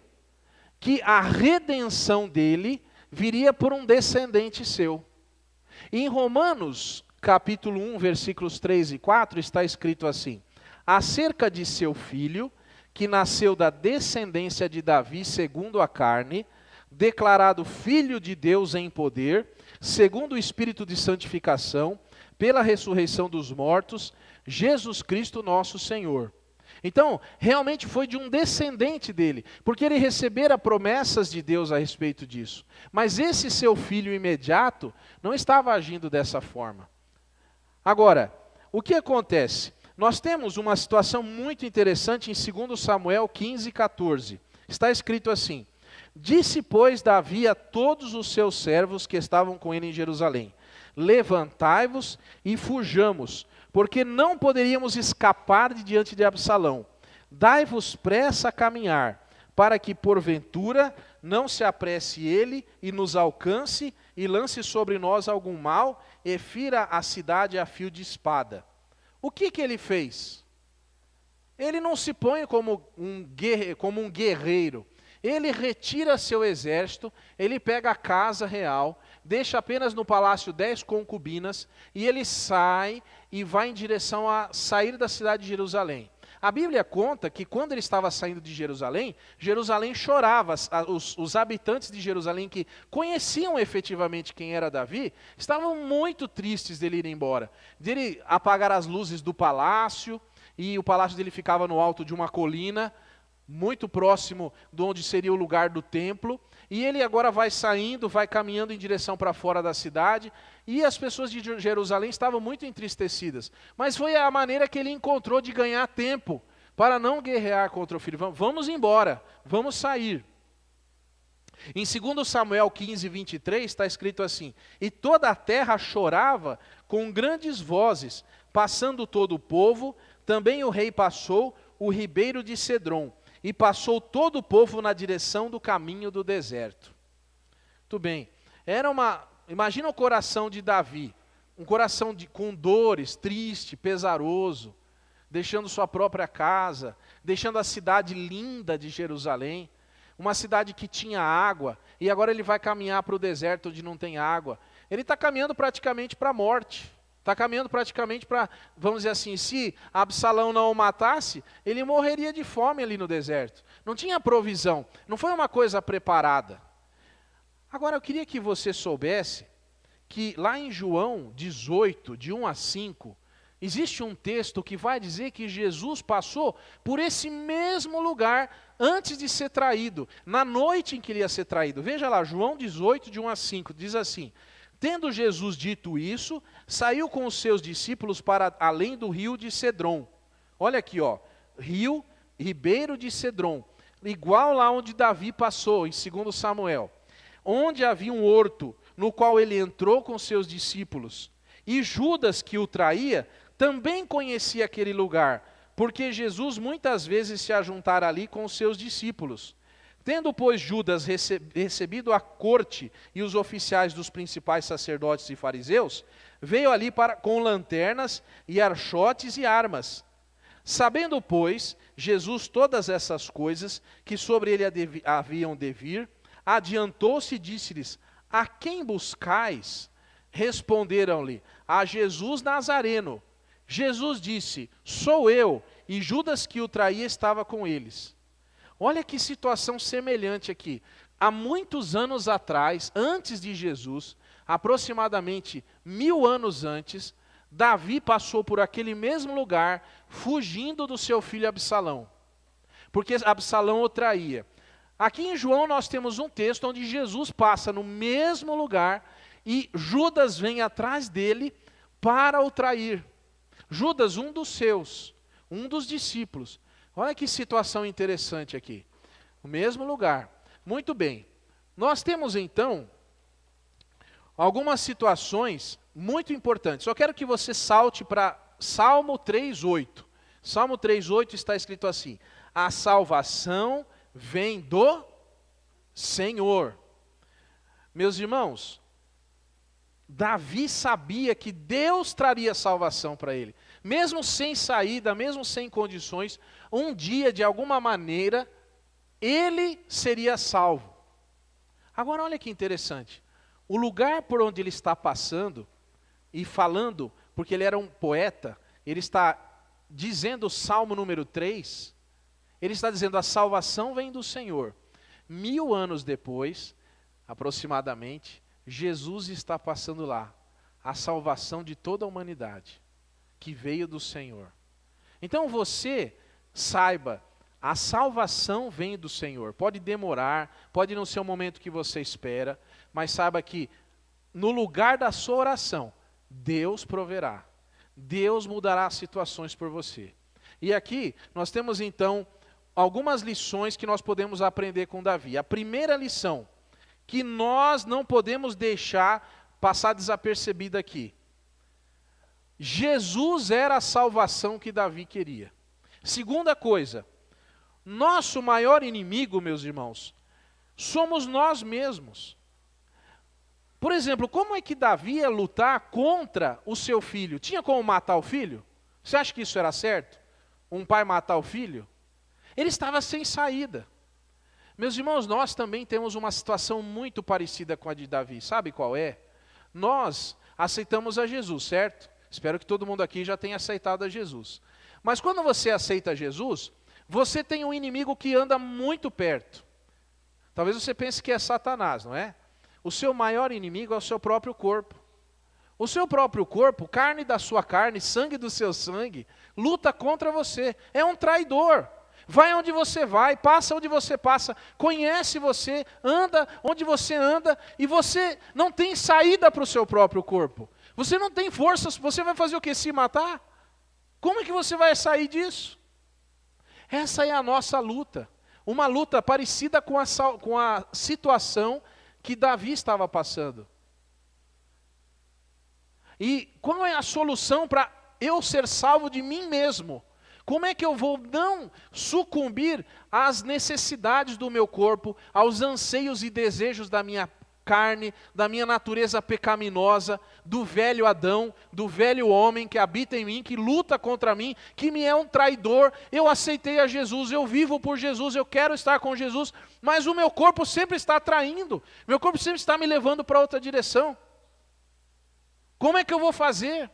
que a redenção dele viria por um descendente seu. E em Romanos, capítulo 1, versículos 3 e 4, está escrito assim, acerca de seu filho, que nasceu da descendência de Davi segundo a carne, declarado filho de Deus em poder, segundo o Espírito de santificação, pela ressurreição dos mortos, Jesus Cristo nosso Senhor. Então, realmente foi de um descendente dele, porque ele recebera promessas de Deus a respeito disso. Mas esse seu filho imediato não estava agindo dessa forma. Agora, o que acontece? Nós temos uma situação muito interessante em 2 Samuel 15, 14. Está escrito assim, disse, pois, Davi a todos os seus servos que estavam com ele em Jerusalém, levantai-vos e fujamos, porque não poderíamos escapar de diante de Absalão. Dai-vos pressa a caminhar, para que porventura não se apresse ele e nos alcance e lance sobre nós algum mal e fira a cidade a fio de espada. O que ele fez? Ele não se põe como um guerreiro. Ele retira seu exército, ele pega a casa real, deixa apenas no palácio 10 concubinas, e ele sai e vai em direção a sair da cidade de Jerusalém. A Bíblia conta que quando ele estava saindo de Jerusalém, Jerusalém chorava, os habitantes de Jerusalém que conheciam efetivamente quem era Davi, estavam muito tristes dele ir embora, dele apagar as luzes do palácio, e o palácio dele ficava no alto de uma colina, muito próximo de onde seria o lugar do templo, e ele agora vai saindo, vai caminhando em direção para fora da cidade, e as pessoas de Jerusalém estavam muito entristecidas, mas foi a maneira que ele encontrou de ganhar tempo, para não guerrear contra o filho. Vamos embora, vamos sair. Em 2 Samuel 15, 23, está escrito assim, e toda a terra chorava com grandes vozes, passando todo o povo, também o rei passou o ribeiro de Cedron, e passou todo o povo na direção do caminho do deserto. Muito bem, imagina o coração de Davi, um coração com dores, triste, pesaroso, deixando sua própria casa, deixando a cidade linda de Jerusalém, uma cidade que tinha água, e agora ele vai caminhar para o deserto onde não tem água. Ele está caminhando praticamente para a morte. Está caminhando praticamente para, vamos dizer assim, se Absalão não o matasse, ele morreria de fome ali no deserto. Não tinha provisão, não foi uma coisa preparada. Agora eu queria que você soubesse que lá em João 18, de 1 a 5, existe um texto que vai dizer que Jesus passou por esse mesmo lugar antes de ser traído, na noite em que ele ia ser traído. Veja lá, João 18, de 1 a 5, diz assim, tendo Jesus dito isso, saiu com os seus discípulos para além do rio de Cedron. Olha aqui, ó, ribeiro de Cedron, igual lá onde Davi passou, em 2 Samuel, onde havia um horto, no qual ele entrou com seus discípulos. E Judas, que o traía, também conhecia aquele lugar, porque Jesus muitas vezes se ajuntara ali com os seus discípulos. Tendo, pois, Judas recebido a corte e os oficiais dos principais sacerdotes e fariseus, veio ali com lanternas e archotes e armas. Sabendo, pois, Jesus todas essas coisas que sobre ele haviam de vir, adiantou-se e disse-lhes, a quem buscais? Responderam-lhe, a Jesus Nazareno. Jesus disse, sou eu, e Judas que o traía estava com eles. Olha que situação semelhante aqui. Há muitos anos atrás, antes de Jesus, aproximadamente 1000 anos antes, Davi passou por aquele mesmo lugar, fugindo do seu filho Absalão, porque Absalão o traía. Aqui em João nós temos um texto onde Jesus passa no mesmo lugar e Judas vem atrás dele para o trair. Judas, um dos seus, um dos discípulos. Olha que situação interessante aqui. No mesmo lugar. Muito bem. Nós temos então algumas situações muito importantes. Só quero que você salte para Salmo 3:8. Salmo 3:8 está escrito assim: a salvação vem do Senhor. Meus irmãos, Davi sabia que Deus traria salvação para ele. Mesmo sem saída, mesmo sem condições, um dia, de alguma maneira, ele seria salvo. Agora olha que interessante. O lugar por onde ele está passando e falando, porque ele era um poeta, ele está dizendo o Salmo número 3, ele está dizendo a salvação vem do Senhor. 1000 anos depois, aproximadamente, Jesus está passando lá, a salvação de toda a humanidade, que veio do Senhor. Então você saiba, a salvação vem do Senhor. Pode demorar, pode não ser o momento que você espera, mas saiba que no lugar da sua oração, Deus proverá. Deus mudará as situações por você. E aqui nós temos então algumas lições que nós podemos aprender com Davi. A primeira lição, que nós não podemos deixar passar desapercebida aqui. Jesus era a salvação que Davi queria. Segunda coisa, nosso maior inimigo, meus irmãos, somos nós mesmos. Por exemplo, como é que Davi ia lutar contra o seu filho? Tinha como matar o filho? Você acha que isso era certo? Um pai matar o filho? Ele estava sem saída. Meus irmãos, nós também temos uma situação muito parecida com a de Davi. Sabe qual é? Nós aceitamos a Jesus, certo? Espero que todo mundo aqui já tenha aceitado a Jesus. Mas quando você aceita Jesus, você tem um inimigo que anda muito perto. Talvez você pense que é Satanás, não é? O seu maior inimigo é o seu próprio corpo. O seu próprio corpo, carne da sua carne, sangue do seu sangue, luta contra você. É um traidor. Vai onde você vai, passa onde você passa, conhece você, anda onde você anda, e você não tem saída para o seu próprio corpo. Você não tem forças, você vai fazer o quê? Se matar? Como é que você vai sair disso? Essa é a nossa luta. Uma luta parecida com a situação que Davi estava passando. E qual é a solução para eu ser salvo de mim mesmo? Como é que eu vou não sucumbir às necessidades do meu corpo, aos anseios e desejos da minha carne, da minha natureza pecaminosa, do velho Adão, do velho homem que habita em mim, que luta contra mim, que me é um traidor? Eu aceitei a Jesus, eu vivo por Jesus, eu quero estar com Jesus, mas o meu corpo sempre está traindo, meu corpo sempre está me levando para outra direção. Como é que eu vou fazer?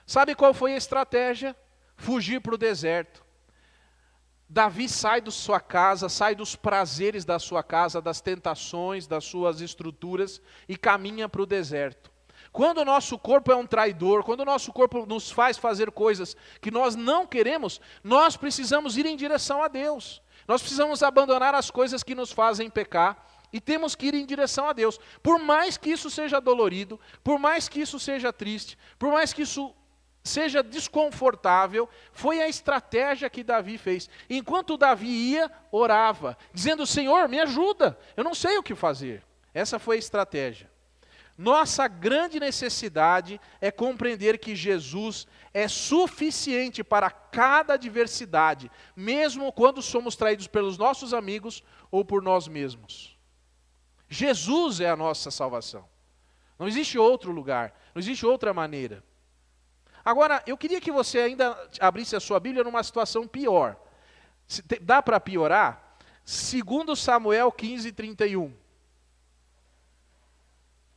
Sabe qual foi a estratégia? Fugir para o deserto. Davi sai da sua casa, sai dos prazeres da sua casa, das tentações, das suas estruturas e caminha para o deserto. Quando o nosso corpo é um traidor, quando o nosso corpo nos faz fazer coisas que nós não queremos, nós precisamos ir em direção a Deus. Nós precisamos abandonar as coisas que nos fazem pecar e temos que ir em direção a Deus. Por mais que isso seja dolorido, por mais que isso seja triste, por mais que isso seja desconfortável, foi a estratégia que Davi fez. Enquanto Davi ia, orava, dizendo: Senhor, me ajuda, eu não sei o que fazer. Essa foi a estratégia. Nossa grande necessidade é compreender que Jesus é suficiente para cada adversidade, mesmo quando somos traídos pelos nossos amigos ou por nós mesmos. Jesus é a nossa salvação. Não existe outro lugar, não existe outra maneira. Agora, eu queria que você ainda abrisse a sua Bíblia numa situação pior. Dá para piorar? 2 Samuel 15:31.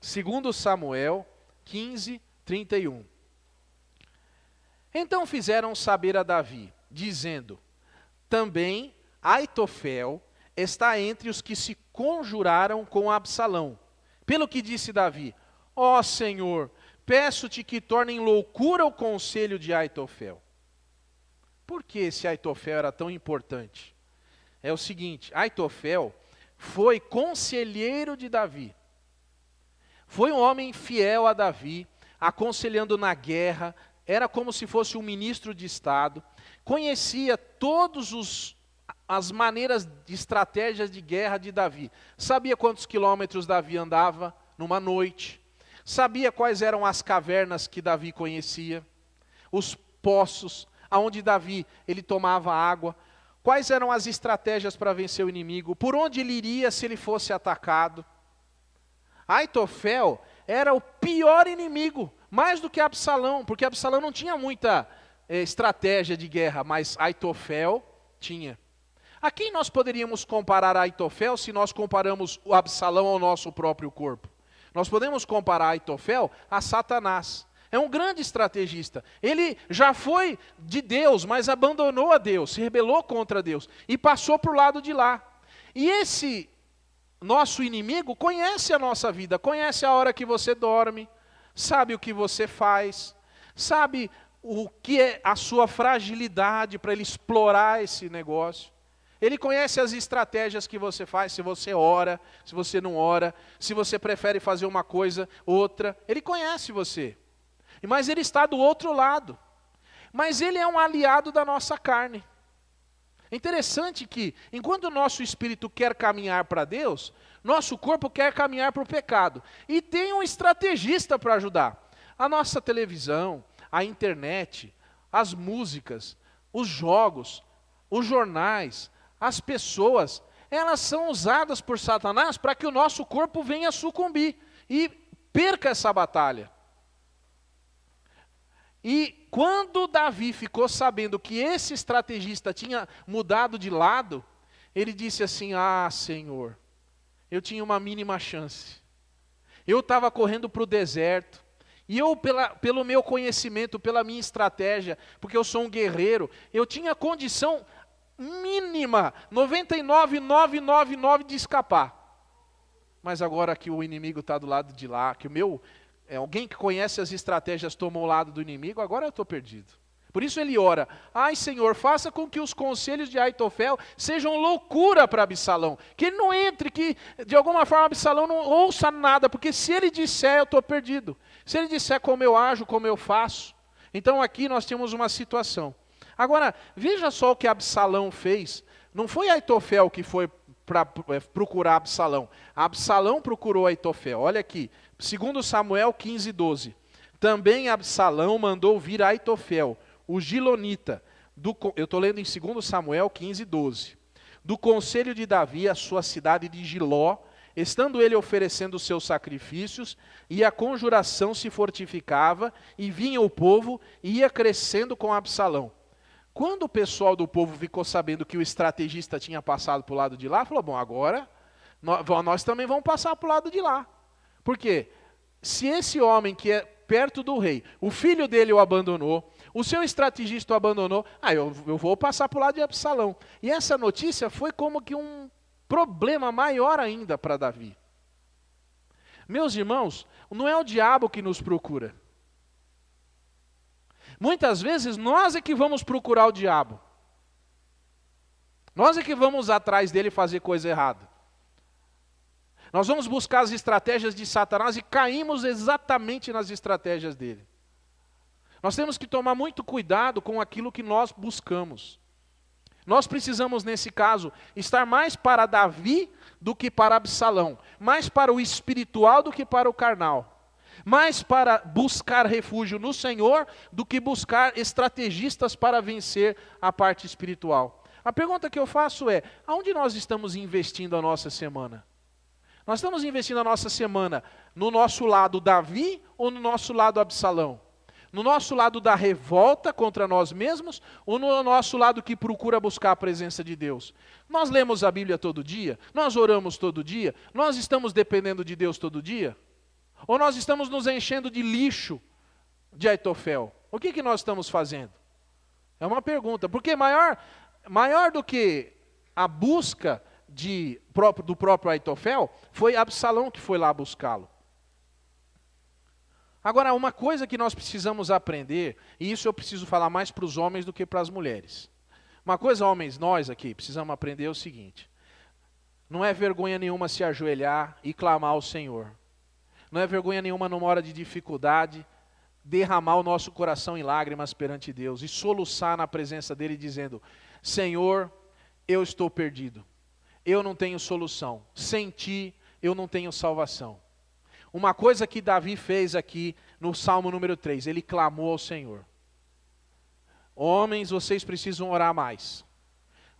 2 Samuel 15:31. Então fizeram saber a Davi, dizendo: também Aitofel está entre os que se conjuraram com Absalão. Pelo que disse Davi: ó Senhor, peço-te que torne em loucura o conselho de Aitofel. Por que esse Aitofel era tão importante? É o seguinte, Aitofel foi conselheiro de Davi. Foi um homem fiel a Davi, aconselhando na guerra, era como se fosse um ministro de Estado, conhecia todas as maneiras de estratégias de guerra de Davi. Sabia quantos quilômetros Davi andava numa noite, sabia quais eram as cavernas que Davi conhecia, os poços, aonde Davi ele tomava água, quais eram as estratégias para vencer o inimigo, por onde ele iria se ele fosse atacado. Aitofel era o pior inimigo, mais do que Absalão, porque Absalão não tinha muita estratégia de guerra, mas Aitofel tinha. A quem nós poderíamos comparar Aitofel se nós comparamos o Absalão ao nosso próprio corpo? Nós podemos comparar Aitofel a Satanás. É um grande estrategista. Ele já foi de Deus, mas abandonou a Deus, se rebelou contra Deus e passou para o lado de lá. E esse nosso inimigo conhece a nossa vida, conhece a hora que você dorme, sabe o que você faz, sabe o que é a sua fragilidade para ele explorar esse negócio. Ele conhece as estratégias que você faz, se você ora, se você não ora, se você prefere fazer uma coisa, outra. Ele conhece você. Mas ele está do outro lado. Mas ele é um aliado da nossa carne. É interessante que, enquanto o nosso espírito quer caminhar para Deus, nosso corpo quer caminhar para o pecado. E tem um estrategista para ajudar. A nossa televisão, a internet, as músicas, os jogos, os jornais, as pessoas, elas são usadas por Satanás para que o nosso corpo venha sucumbir e perca essa batalha. E quando Davi ficou sabendo que esse estrategista tinha mudado de lado, ele disse assim, Senhor, eu tinha uma mínima chance. Eu estava correndo para o deserto, e eu, pelo meu conhecimento, pela minha estratégia, porque eu sou um guerreiro, eu tinha condição mínima, 99,999 de escapar. Mas agora que o inimigo está do lado de lá, que alguém que conhece as estratégias tomou o lado do inimigo, agora eu estou perdido. Por isso ele ora, Senhor, faça com que os conselhos de Aitofel sejam loucura para Absalão. Que ele não entre, que de alguma forma Absalão não ouça nada, porque se ele disser, eu estou perdido. Se ele disser como eu ajo, como eu faço. Então aqui nós temos uma situação. Agora, veja só o que Absalão fez. Não foi Aitofel que foi para procurar Absalão. Absalão procurou Aitofel. Olha aqui, 2 Samuel 15:12. Também Absalão mandou vir Aitofel, o Gilonita. Eu estou lendo em 2 Samuel 15:12. Do conselho de Davi, a sua cidade de Giló, estando ele oferecendo os seus sacrifícios, e a conjuração se fortificava, e vinha o povo, e ia crescendo com Absalão. Quando o pessoal do povo ficou sabendo que o estrategista tinha passado para o lado de lá, falou, bom, agora nós também vamos passar para o lado de lá. Por quê? Se esse homem que é perto do rei, o filho dele o abandonou, o seu estrategista o abandonou, eu vou passar para o lado de Absalão. E essa notícia foi como que um problema maior ainda para Davi. Meus irmãos, não é o diabo que nos procura. Muitas vezes nós é que vamos procurar o diabo. Nós é que vamos atrás dele fazer coisa errada. Nós vamos buscar as estratégias de Satanás e caímos exatamente nas estratégias dele. Nós temos que tomar muito cuidado com aquilo que nós buscamos. Nós precisamos, nesse caso, estar mais para Davi do que para Absalão. Mais para o espiritual do que para o carnal. Mais para buscar refúgio no Senhor do que buscar estrategistas para vencer a parte espiritual. A pergunta que eu faço é, aonde nós estamos investindo a nossa semana? Nós estamos investindo a nossa semana no nosso lado Davi ou no nosso lado Absalão? No nosso lado da revolta contra nós mesmos ou no nosso lado que procura buscar a presença de Deus? Nós lemos a Bíblia todo dia? Nós oramos todo dia? Nós estamos dependendo de Deus todo dia? Ou nós estamos nos enchendo de lixo de Aitofel? O que nós estamos fazendo? É uma pergunta, porque maior do que a busca do próprio Aitofel, foi Absalão que foi lá buscá-lo. Agora, uma coisa que nós precisamos aprender, e isso eu preciso falar mais para os homens do que para as mulheres. Uma coisa, homens, nós aqui, precisamos aprender é o seguinte: não é vergonha nenhuma se ajoelhar e clamar ao Senhor. Não é vergonha nenhuma numa hora de dificuldade, derramar o nosso coração em lágrimas perante Deus e soluçar na presença dEle dizendo: Senhor, eu estou perdido, eu não tenho solução, sem Ti eu não tenho salvação. Uma coisa que Davi fez aqui no Salmo número 3, ele clamou ao Senhor. Homens, vocês precisam orar mais.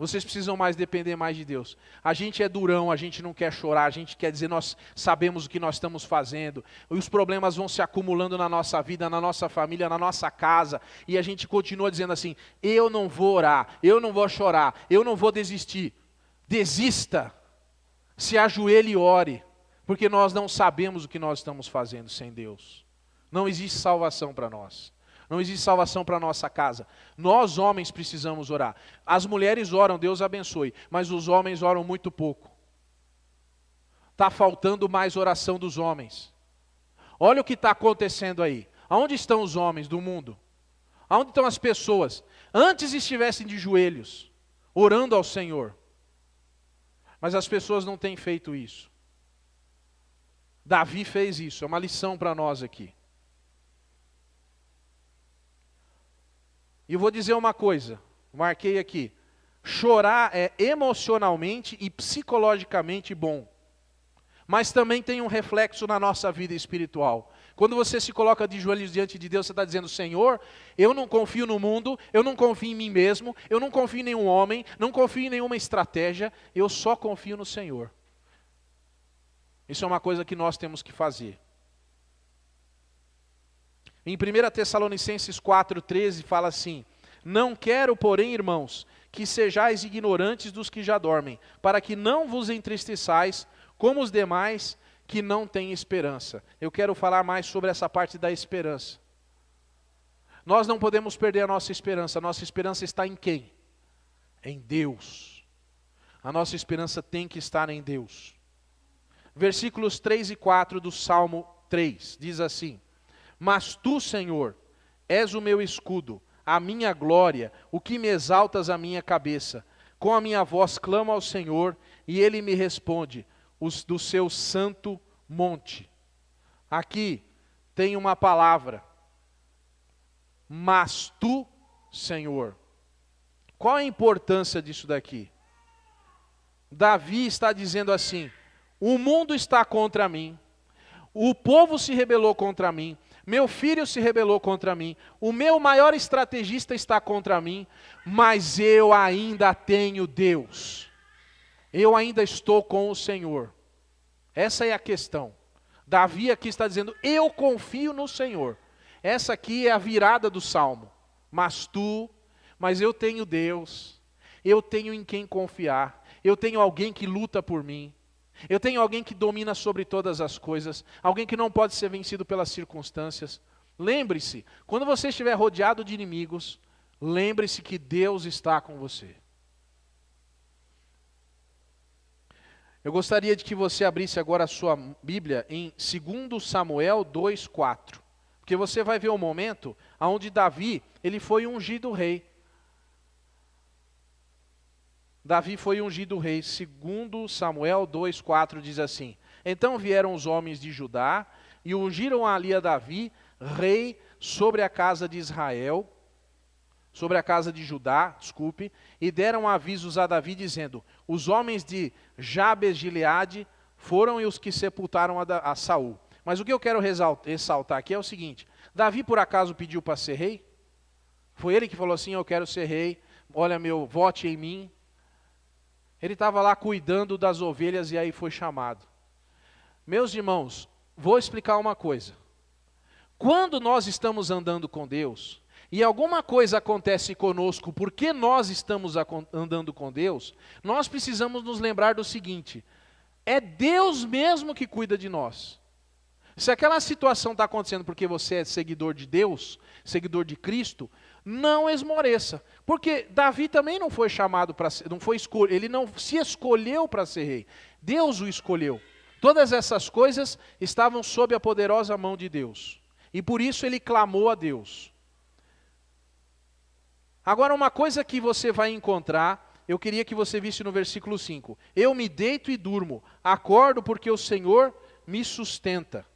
Vocês precisam mais depender mais de Deus. A gente é durão, a gente não quer chorar, a gente quer dizer nós sabemos o que nós estamos fazendo. E os problemas vão se acumulando na nossa vida, na nossa família, na nossa casa. E a gente continua dizendo assim: eu não vou orar, eu não vou chorar, eu não vou desistir. Desista, se ajoelhe e ore. Porque nós não sabemos o que nós estamos fazendo sem Deus. Não existe salvação para nós. Não existe salvação para a nossa casa. Nós, homens, precisamos orar. As mulheres oram, Deus abençoe. Mas os homens oram muito pouco. Está faltando mais oração dos homens. Olha o que está acontecendo aí. Aonde estão os homens do mundo? Aonde estão as pessoas? Antes estivessem de joelhos, orando ao Senhor. Mas as pessoas não têm feito isso. Davi fez isso, é uma lição para nós aqui. E eu vou dizer uma coisa, marquei aqui. Chorar é emocionalmente e psicologicamente bom. Mas também tem um reflexo na nossa vida espiritual. Quando você se coloca de joelhos diante de Deus, você está dizendo: Senhor, eu não confio no mundo, eu não confio em mim mesmo, eu não confio em nenhum homem, não confio em nenhuma estratégia, eu só confio no Senhor. Isso é uma coisa que nós temos que fazer. Em 1 Tessalonicenses 4,13 fala assim: não quero, porém, irmãos, que sejais ignorantes dos que já dormem, para que não vos entristeçais como os demais que não têm esperança. Eu quero falar mais sobre essa parte da esperança. Nós não podemos perder a nossa esperança está em quem? Em Deus. A nossa esperança tem que estar em Deus. Versículos 3 e 4 do Salmo 3, diz assim: mas tu, Senhor, és o meu escudo, a minha glória, o que me exaltas a minha cabeça. Com a minha voz clamo ao Senhor, e Ele me responde, do seu santo monte. Aqui tem uma palavra, mas tu, Senhor. Qual a importância disso daqui? Davi está dizendo assim: o mundo está contra mim, o povo se rebelou contra mim, meu filho se rebelou contra mim, o meu maior estrategista está contra mim, mas eu ainda tenho Deus. Eu ainda estou com o Senhor. Essa é a questão. Davi aqui está dizendo: eu confio no Senhor. Essa aqui é a virada do Salmo. Mas eu tenho Deus, eu tenho em quem confiar, eu tenho alguém que luta por mim. Eu tenho alguém que domina sobre todas as coisas, alguém que não pode ser vencido pelas circunstâncias. Lembre-se, quando você estiver rodeado de inimigos, lembre-se que Deus está com você. Eu gostaria de que você abrisse agora a sua Bíblia em 2 Samuel 2,4. Porque você vai ver um momento onde Davi, ele foi ungido rei. Davi foi ungido rei. 2 Samuel 2,4 diz assim: então vieram os homens de Judá e ungiram ali a Davi, rei sobre a casa de Israel, sobre a casa de Judá, e deram avisos a Davi dizendo: os homens de Jabes Gileade foram os que sepultaram a Saul. Mas o que eu quero ressaltar aqui é o seguinte: Davi por acaso pediu para ser rei? Foi ele que falou assim: eu quero ser rei, olha, vote em mim. Ele estava lá cuidando das ovelhas e aí foi chamado. Meus irmãos, vou explicar uma coisa. Quando nós estamos andando com Deus, e alguma coisa acontece conosco porque nós estamos andando com Deus, nós precisamos nos lembrar do seguinte: é Deus mesmo que cuida de nós. Se aquela situação está acontecendo porque você é seguidor de Deus, seguidor de Cristo, não esmoreça. Porque Davi também não foi chamado para ser, ele não se escolheu para ser rei. Deus o escolheu. Todas essas coisas estavam sob a poderosa mão de Deus. E por isso ele clamou a Deus. Agora, uma coisa que você vai encontrar, eu queria que você visse no versículo 5. Eu me deito e durmo, acordo porque o Senhor me sustenta.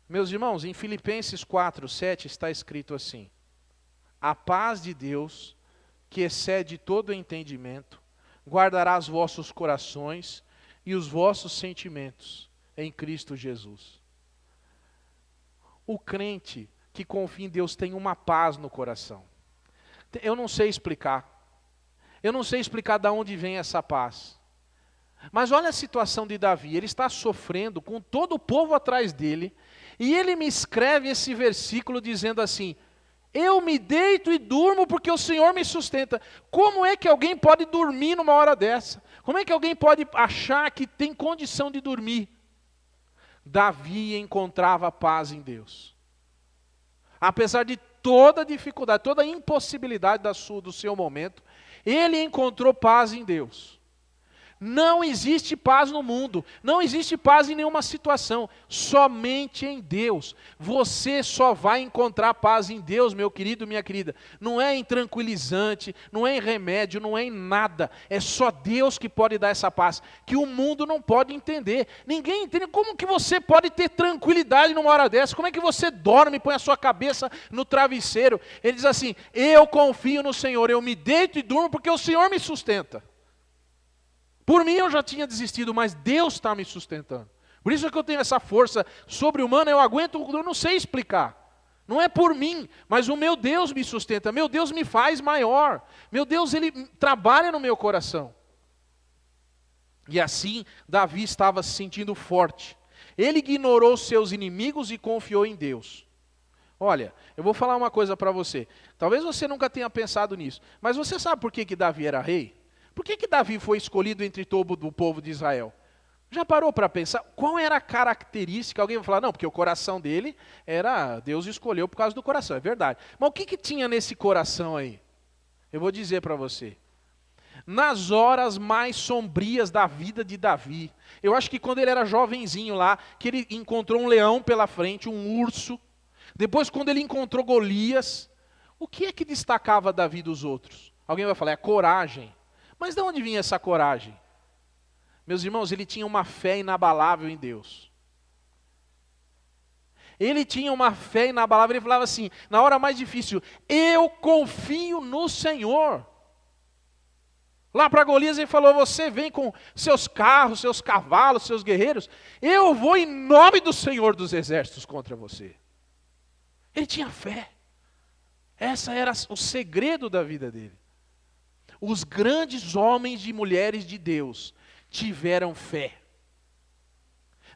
Meus irmãos, em Filipenses 4:7 está escrito assim: a paz de Deus, que excede todo entendimento, guardará os vossos corações e os vossos sentimentos em Cristo Jesus. O crente que confia em Deus tem uma paz no coração. Eu não sei explicar. Eu não sei explicar de onde vem essa paz. Mas olha a situação de Davi. Ele está sofrendo com todo o povo atrás dele. E ele me escreve esse versículo dizendo assim: eu me deito e durmo porque o Senhor me sustenta. Como é que alguém pode dormir numa hora dessa? Como é que alguém pode achar que tem condição de dormir? Davi encontrava paz em Deus. Apesar de toda dificuldade, toda impossibilidade do seu momento, ele encontrou paz em Deus. Não existe paz no mundo, não existe paz em nenhuma situação, somente em Deus. Você só vai encontrar paz em Deus, meu querido, minha querida. Não é em tranquilizante, não é em remédio, não é em nada. É só Deus que pode dar essa paz, que o mundo não pode entender. Ninguém entende. Como que você pode ter tranquilidade numa hora dessa? Como é que você dorme, põe a sua cabeça no travesseiro? Ele diz assim: eu confio no Senhor, eu me deito e durmo porque o Senhor me sustenta. Por mim eu já tinha desistido, mas Deus está me sustentando. Por isso que eu tenho essa força sobre-humana, eu aguento, eu não sei explicar. Não é por mim, mas o meu Deus me sustenta, meu Deus me faz maior. Meu Deus, Ele trabalha no meu coração. E assim, Davi estava se sentindo forte. Ele ignorou seus inimigos e confiou em Deus. Olha, eu vou falar uma coisa para você. Talvez você nunca tenha pensado nisso, mas você sabe por que Davi era rei? Por que Davi foi escolhido entre todo o povo de Israel? Já parou para pensar? Qual era a característica? Alguém vai falar, não, porque o coração dele era, Deus escolheu por causa do coração, é verdade. Mas o que tinha nesse coração aí? Eu vou dizer para você. Nas horas mais sombrias da vida de Davi, eu acho que quando ele era jovenzinho lá, que ele encontrou um leão pela frente, um urso, depois quando ele encontrou Golias, o que é que destacava Davi dos outros? Alguém vai falar, é a coragem. Mas de onde vinha essa coragem? Meus irmãos, ele tinha uma fé inabalável em Deus. Ele tinha uma fé inabalável, ele falava assim, na hora mais difícil, eu confio no Senhor. Lá para Golias ele falou, você vem com seus carros, seus cavalos, seus guerreiros, eu vou em nome do Senhor dos Exércitos contra você. Ele tinha fé. Esse era o segredo da vida dele. Os grandes homens e mulheres de Deus tiveram fé.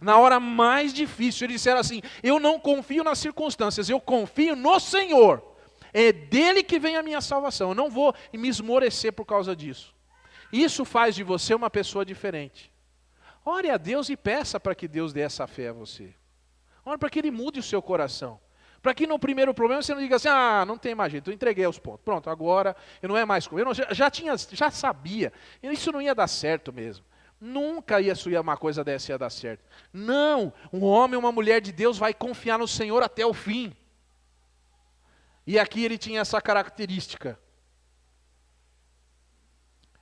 Na hora mais difícil, eles disseram assim, eu não confio nas circunstâncias, eu confio no Senhor. É dele que vem a minha salvação, eu não vou me esmorecer por causa disso. Isso faz de você uma pessoa diferente. Ore a Deus e peça para que Deus dê essa fé a você. Ore para que Ele mude o seu coração. Para que no primeiro problema você não diga assim, não tem mais jeito, eu entreguei os pontos. Pronto, agora eu não é mais comigo. Já sabia, isso não ia dar certo mesmo. Nunca uma coisa dessa ia dar certo. Não, um homem ou uma mulher de Deus vai confiar no Senhor até o fim. E aqui ele tinha essa característica.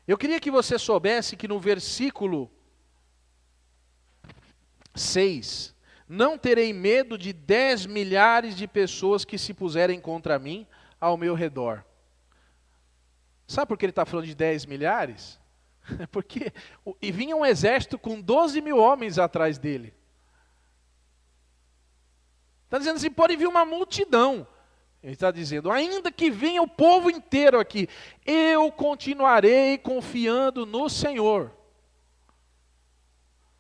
Eu queria que você soubesse que no versículo 6... não terei medo de 10 milhares de pessoas que se puserem contra mim ao meu redor. Sabe por que ele está falando de 10 milhares? Porque vinha um exército com 12 mil homens atrás dele. Está dizendo assim, pode vir uma multidão. Ele está dizendo, ainda que venha o povo inteiro aqui, eu continuarei confiando no Senhor.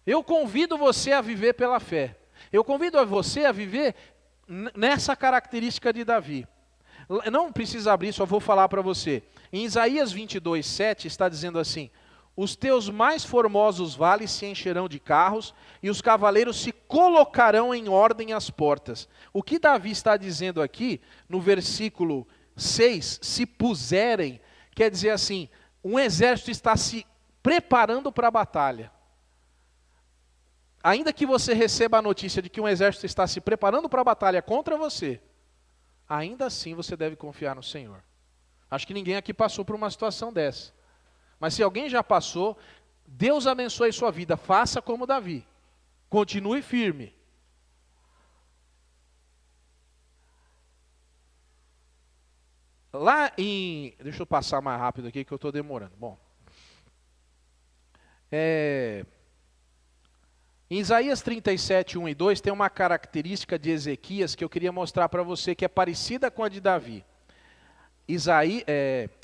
Eu convido você a viver pela fé. Eu convido você a viver nessa característica de Davi. Não precisa abrir, só vou falar para você. Em Isaías 22:7 está dizendo assim, os teus mais formosos vales se encherão de carros e os cavaleiros se colocarão em ordem às portas. O que Davi está dizendo aqui, no versículo 6, se puserem, quer dizer assim, um exército está se preparando para a batalha. ainda que você receba a notícia de que um exército está se preparando para a batalha contra você, ainda assim você deve confiar no Senhor. Acho que ninguém aqui passou por uma situação dessa. Mas se alguém já passou, Deus abençoe sua vida, faça como Davi. Continue firme. Lá em... Deixa eu passar mais rápido aqui que eu estou demorando. Bom. Em Isaías 37, 1 e 2, tem uma característica de Ezequias que eu queria mostrar para você, que é parecida com a de Davi.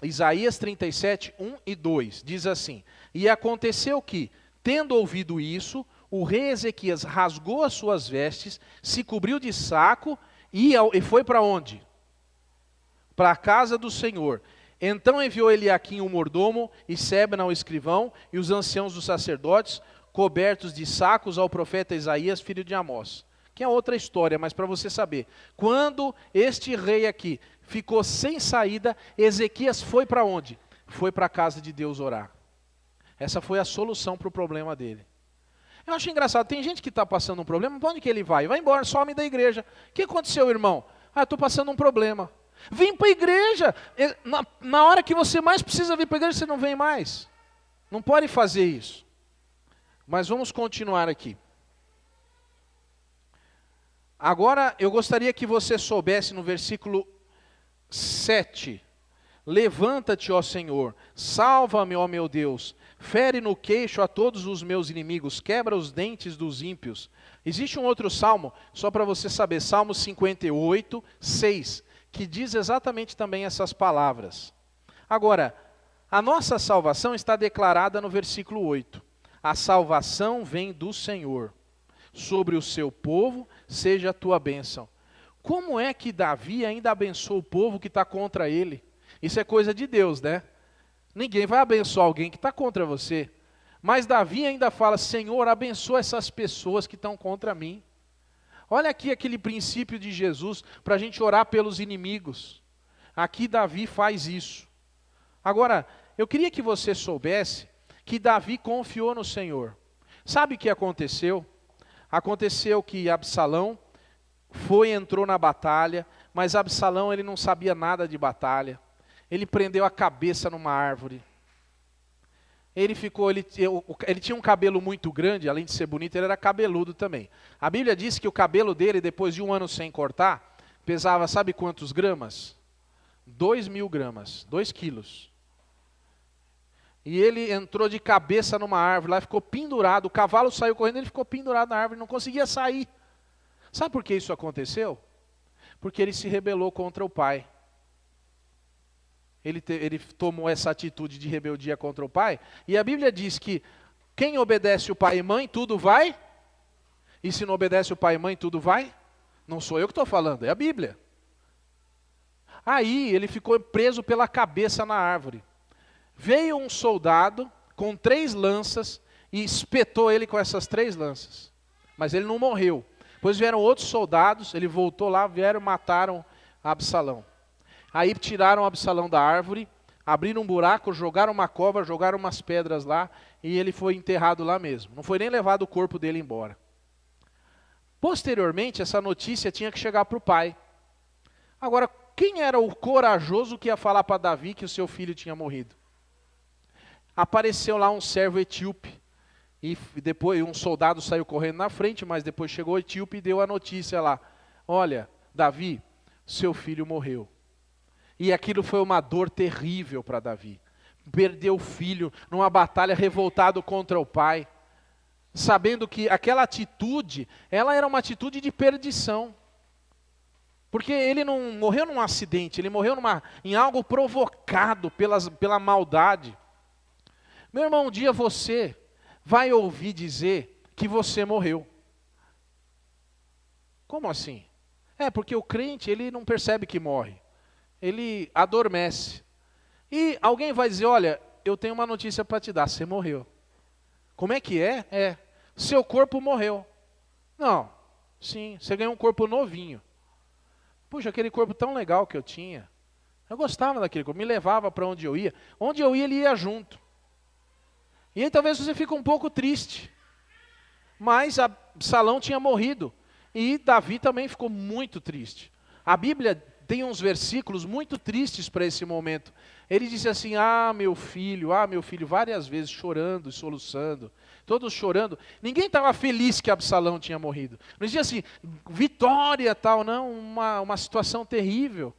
Isaías 37, 1 e 2, diz assim: E aconteceu que, tendo ouvido isso, o rei Ezequias rasgou as suas vestes, se cobriu de saco e foi para onde? Para a casa do Senhor. Então enviou Eliaquim o mordomo, e Sebna o escrivão, e os anciãos dos sacerdotes, cobertos de sacos ao profeta Isaías, filho de Amós. Que é outra história, mas para você saber. Quando este rei aqui ficou sem saída, Ezequias foi para onde? Foi para a casa de Deus orar. Essa foi a solução para o problema dele. Eu acho engraçado, tem gente que está passando um problema, para onde que ele vai? Vai embora, some da igreja. O que aconteceu, irmão? Estou passando um problema. Vem para a igreja. Na hora que você mais precisa vir para a igreja, você não vem mais. Não pode fazer isso. Mas vamos continuar aqui. Agora, eu gostaria que você soubesse no versículo 7. Levanta-te, ó Senhor, salva-me, ó meu Deus, fere no queixo a todos os meus inimigos, quebra os dentes dos ímpios. Existe um outro salmo, só para você saber, Salmo 58, 6, que diz exatamente também essas palavras. Agora, a nossa salvação está declarada no versículo 8. A salvação vem do Senhor, sobre o seu povo seja a tua bênção. Como é que Davi ainda abençoa o povo que está contra ele? Isso é coisa de Deus, né? Ninguém vai abençoar alguém que está contra você. Mas Davi ainda fala: Senhor, abençoa essas pessoas que estão contra mim. Olha aqui aquele princípio de Jesus para a gente orar pelos inimigos. Aqui Davi faz isso. Agora, eu queria que você soubesse que Davi confiou no Senhor. Sabe o que aconteceu? Aconteceu que Absalão entrou na batalha, mas Absalão ele não sabia nada de batalha. Ele prendeu a cabeça numa árvore. Ele tinha um cabelo muito grande, além de ser bonito, ele era cabeludo também. A Bíblia diz que o cabelo dele, depois de 1 ano sem cortar, pesava, sabe quantos gramas? 2.000 gramas, 2 quilos. E ele entrou de cabeça numa árvore, lá ficou pendurado, o cavalo saiu correndo, ele ficou pendurado na árvore, não conseguia sair. Sabe por que isso aconteceu? Porque ele se rebelou contra o pai. Ele tomou essa atitude de rebeldia contra o pai, e a Bíblia diz que quem obedece o pai e mãe, tudo vai, e se não obedece o pai e mãe, tudo vai? Não sou eu que estou falando, é a Bíblia. Aí ele ficou preso pela cabeça na árvore. Veio um soldado com 3 lanças e espetou ele com essas 3 lanças. Mas ele não morreu. Depois vieram outros soldados, ele voltou lá, vieram e mataram Absalão. Aí tiraram Absalão da árvore, abriram um buraco, jogaram uma cova, jogaram umas pedras lá e ele foi enterrado lá mesmo. Não foi nem levado o corpo dele embora. Posteriormente, essa notícia tinha que chegar para o pai. Agora, quem era o corajoso que ia falar para Davi que o seu filho tinha morrido? Apareceu lá um servo etíope. E depois um soldado saiu correndo na frente, mas depois chegou o etíope e deu a notícia lá. Olha, Davi, seu filho morreu. E aquilo foi uma dor terrível para Davi. Perdeu o filho numa batalha, revoltado contra o pai. Sabendo que aquela atitude, ela era uma atitude de perdição. Porque ele não morreu num acidente, ele morreu em algo provocado pela maldade. Meu irmão, um dia você vai ouvir dizer que você morreu. Como assim? Porque o crente, ele não percebe que morre. Ele adormece. E alguém vai dizer, olha, eu tenho uma notícia para te dar, você morreu. Como é que é? Seu corpo morreu. Não, sim, você ganhou um corpo novinho. Puxa, aquele corpo tão legal que eu tinha. Eu gostava daquele corpo, me levava para onde eu ia. Onde eu ia, ele ia junto. E aí talvez você fique um pouco triste. Mas Absalão tinha morrido. E Davi também ficou muito triste. A Bíblia tem uns versículos muito tristes para esse momento. Ele disse assim, meu filho, várias vezes chorando e soluçando. Todos chorando. Ninguém estava feliz que Absalão tinha morrido. Não dizia assim, vitória tal, não, uma situação terrível.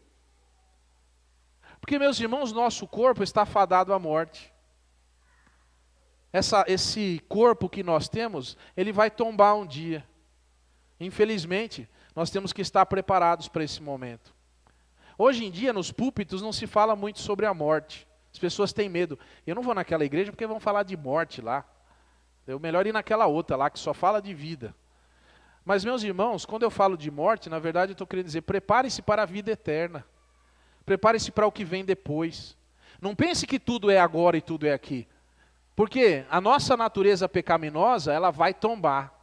Porque, meus irmãos, nosso corpo está fadado à morte. Esse corpo que nós temos, ele vai tombar um dia. Infelizmente, nós temos que estar preparados para esse momento. Hoje em dia, nos púlpitos, não se fala muito sobre a morte. As pessoas têm medo. Eu não vou naquela igreja porque vão falar de morte lá. É melhor ir naquela outra lá, que só fala de vida. Mas, meus irmãos, quando eu falo de morte, na verdade eu estou querendo dizer, prepare-se para a vida eterna. Prepare-se para o que vem depois. Não pense que tudo é agora e tudo é aqui. Porque a nossa natureza pecaminosa, ela vai tombar.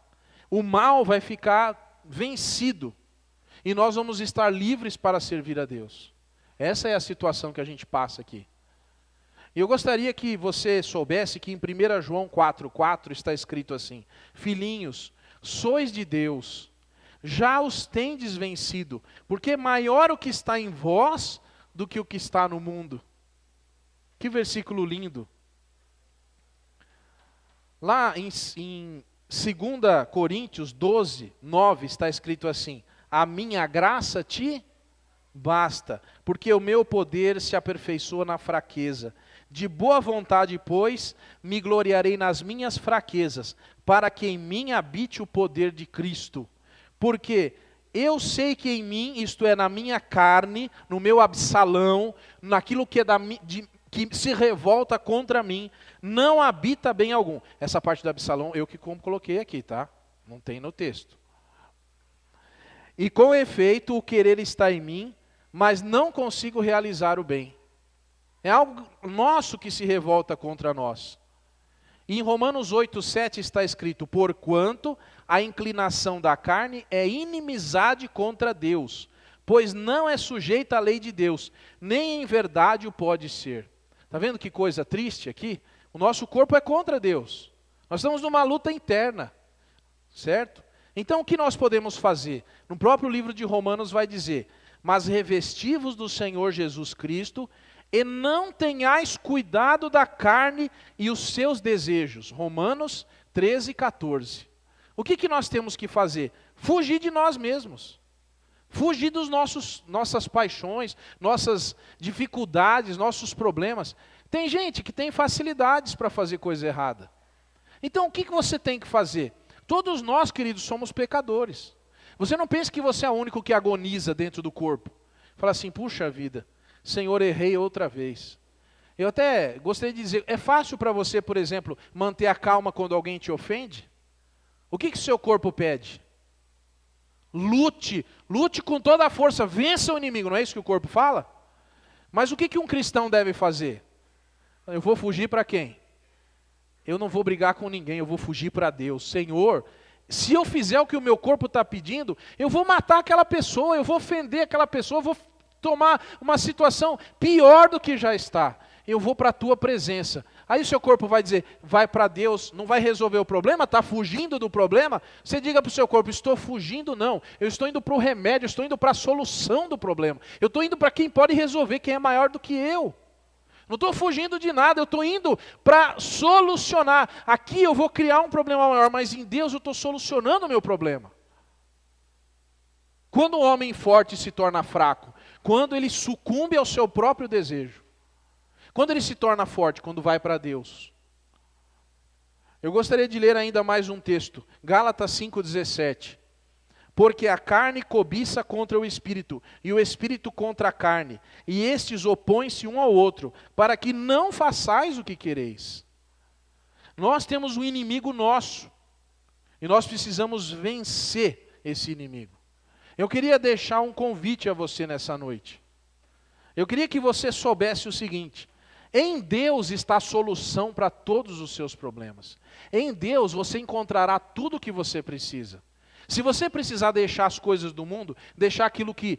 O mal vai ficar vencido. E nós vamos estar livres para servir a Deus. Essa é a situação que a gente passa aqui. E eu gostaria que você soubesse que em 1 João 4,4 está escrito assim, filhinhos, sois de Deus, já os tendes vencido, porque maior o que está em vós do que o que está no mundo. Que versículo lindo. Lá em 2 Coríntios 12, 9 está escrito assim, a minha graça te basta, porque o meu poder se aperfeiçoa na fraqueza. De boa vontade, pois, me gloriarei nas minhas fraquezas, para que em mim habite o poder de Cristo. Porque eu sei que em mim, isto é, na minha carne, no meu Absalão, naquilo que é que se revolta contra mim, não habita bem algum. Essa parte do Absalão, eu que coloquei aqui, tá? Não tem no texto. E com efeito, o querer está em mim, mas não consigo realizar o bem. É algo nosso que se revolta contra nós. E em Romanos 8,7 está escrito, porquanto a inclinação da carne é inimizade contra Deus, pois não é sujeita à lei de Deus, nem em verdade o pode ser. Está vendo que coisa triste aqui? O nosso corpo é contra Deus. Nós estamos numa luta interna, certo? Então o que nós podemos fazer? No próprio livro de Romanos vai dizer, mas revestivos do Senhor Jesus Cristo, e não tenhais cuidado da carne e os seus desejos. Romanos 13, 14. O que nós temos que fazer? Fugir de nós mesmos. Fugir dos nossas paixões, nossas dificuldades, nossos problemas. Tem gente que tem facilidades para fazer coisa errada. Então o que você tem que fazer? Todos nós, queridos, somos pecadores. Você não pense que você é o único que agoniza dentro do corpo. Fala assim, puxa vida, Senhor, errei outra vez. Eu até gostaria de dizer, é fácil para você, por exemplo, manter a calma quando alguém te ofende? O que o seu corpo pede? Lute com toda a força, vença o inimigo, não é isso que o corpo fala? Mas o que um cristão deve fazer? Eu vou fugir para quem? Eu não vou brigar com ninguém, eu vou fugir para Deus. Senhor, se eu fizer o que o meu corpo está pedindo, eu vou matar aquela pessoa, eu vou ofender aquela pessoa, eu vou tomar uma situação pior do que já está. Eu vou para a tua presença. Aí o seu corpo vai dizer, vai para Deus, não vai resolver o problema, está fugindo do problema? Você diga para o seu corpo, estou fugindo não, eu estou indo para o remédio, eu estou indo para a solução do problema. Eu estou indo para quem pode resolver, quem é maior do que eu. Não estou fugindo de nada, eu estou indo para solucionar. Aqui eu vou criar um problema maior, mas em Deus eu estou solucionando o meu problema. Quando um homem forte se torna fraco? Quando ele sucumbe ao seu próprio desejo. Quando ele se torna forte? Quando vai para Deus. Eu gostaria de ler ainda mais um texto. Gálatas 5,17. Porque a carne cobiça contra o espírito, e o espírito contra a carne, e estes opõem-se um ao outro, para que não façais o que quereis. Nós temos um inimigo nosso, e nós precisamos vencer esse inimigo. Eu queria deixar um convite a você nessa noite. Eu queria que você soubesse o seguinte, em Deus está a solução para todos os seus problemas. Em Deus você encontrará tudo o que você precisa. Se você precisar deixar as coisas do mundo, deixar aquilo que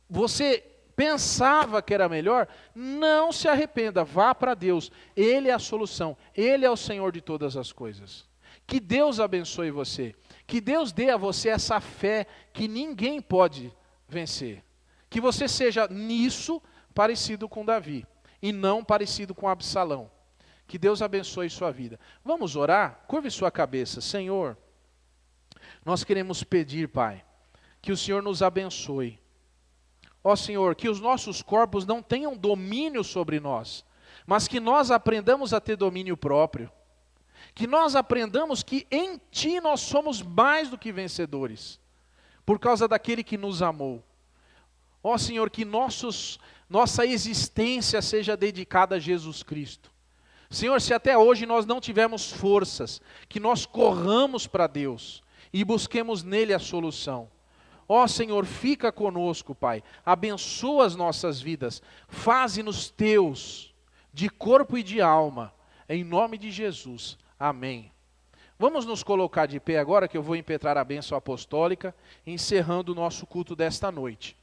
você pensava que era melhor, não se arrependa, vá para Deus. Ele é a solução, Ele é o Senhor de todas as coisas. Que Deus abençoe você. Que Deus dê a você essa fé que ninguém pode vencer. Que você seja nisso parecido com Davi e não parecido com Absalão. Que Deus abençoe sua vida. Vamos orar? Curve sua cabeça. Senhor, nós queremos pedir, Pai, que o Senhor nos abençoe. Ó Senhor, que os nossos corpos não tenham domínio sobre nós, mas que nós aprendamos a ter domínio próprio. Que nós aprendamos que em Ti nós somos mais do que vencedores, por causa daquele que nos amou. Ó Senhor, que nossa existência seja dedicada a Jesus Cristo. Senhor, se até hoje nós não tivemos forças, que nós corramos para Deus e busquemos nele a solução. Ó Senhor, fica conosco, Pai, abençoa as nossas vidas, faze-nos teus, de corpo e de alma, em nome de Jesus. Amém. Vamos nos colocar de pé agora, que eu vou impetrar a bênção apostólica, encerrando o nosso culto desta noite.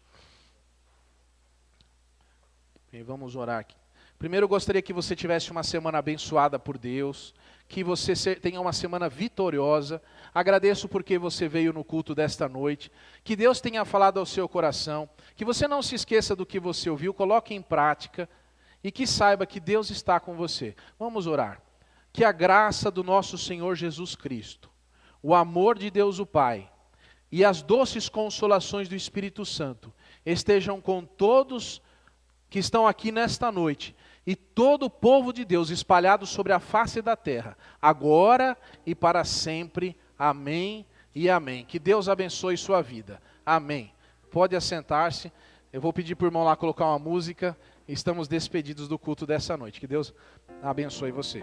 E vamos orar aqui. Primeiro eu gostaria que você tivesse uma semana abençoada por Deus, que você tenha uma semana vitoriosa. Agradeço porque você veio no culto desta noite, que Deus tenha falado ao seu coração, que você não se esqueça do que você ouviu, coloque em prática e que saiba que Deus está com você. Vamos orar. Que a graça do nosso Senhor Jesus Cristo, o amor de Deus o Pai e as doces consolações do Espírito Santo estejam com todos que estão aqui nesta noite e todo o povo de Deus espalhado sobre a face da terra, agora e para sempre. Amém e amém. Que Deus abençoe sua vida. Amém. Pode assentar-se. Eu vou pedir para o irmão lá colocar uma música. Estamos despedidos do culto dessa noite. Que Deus abençoe você.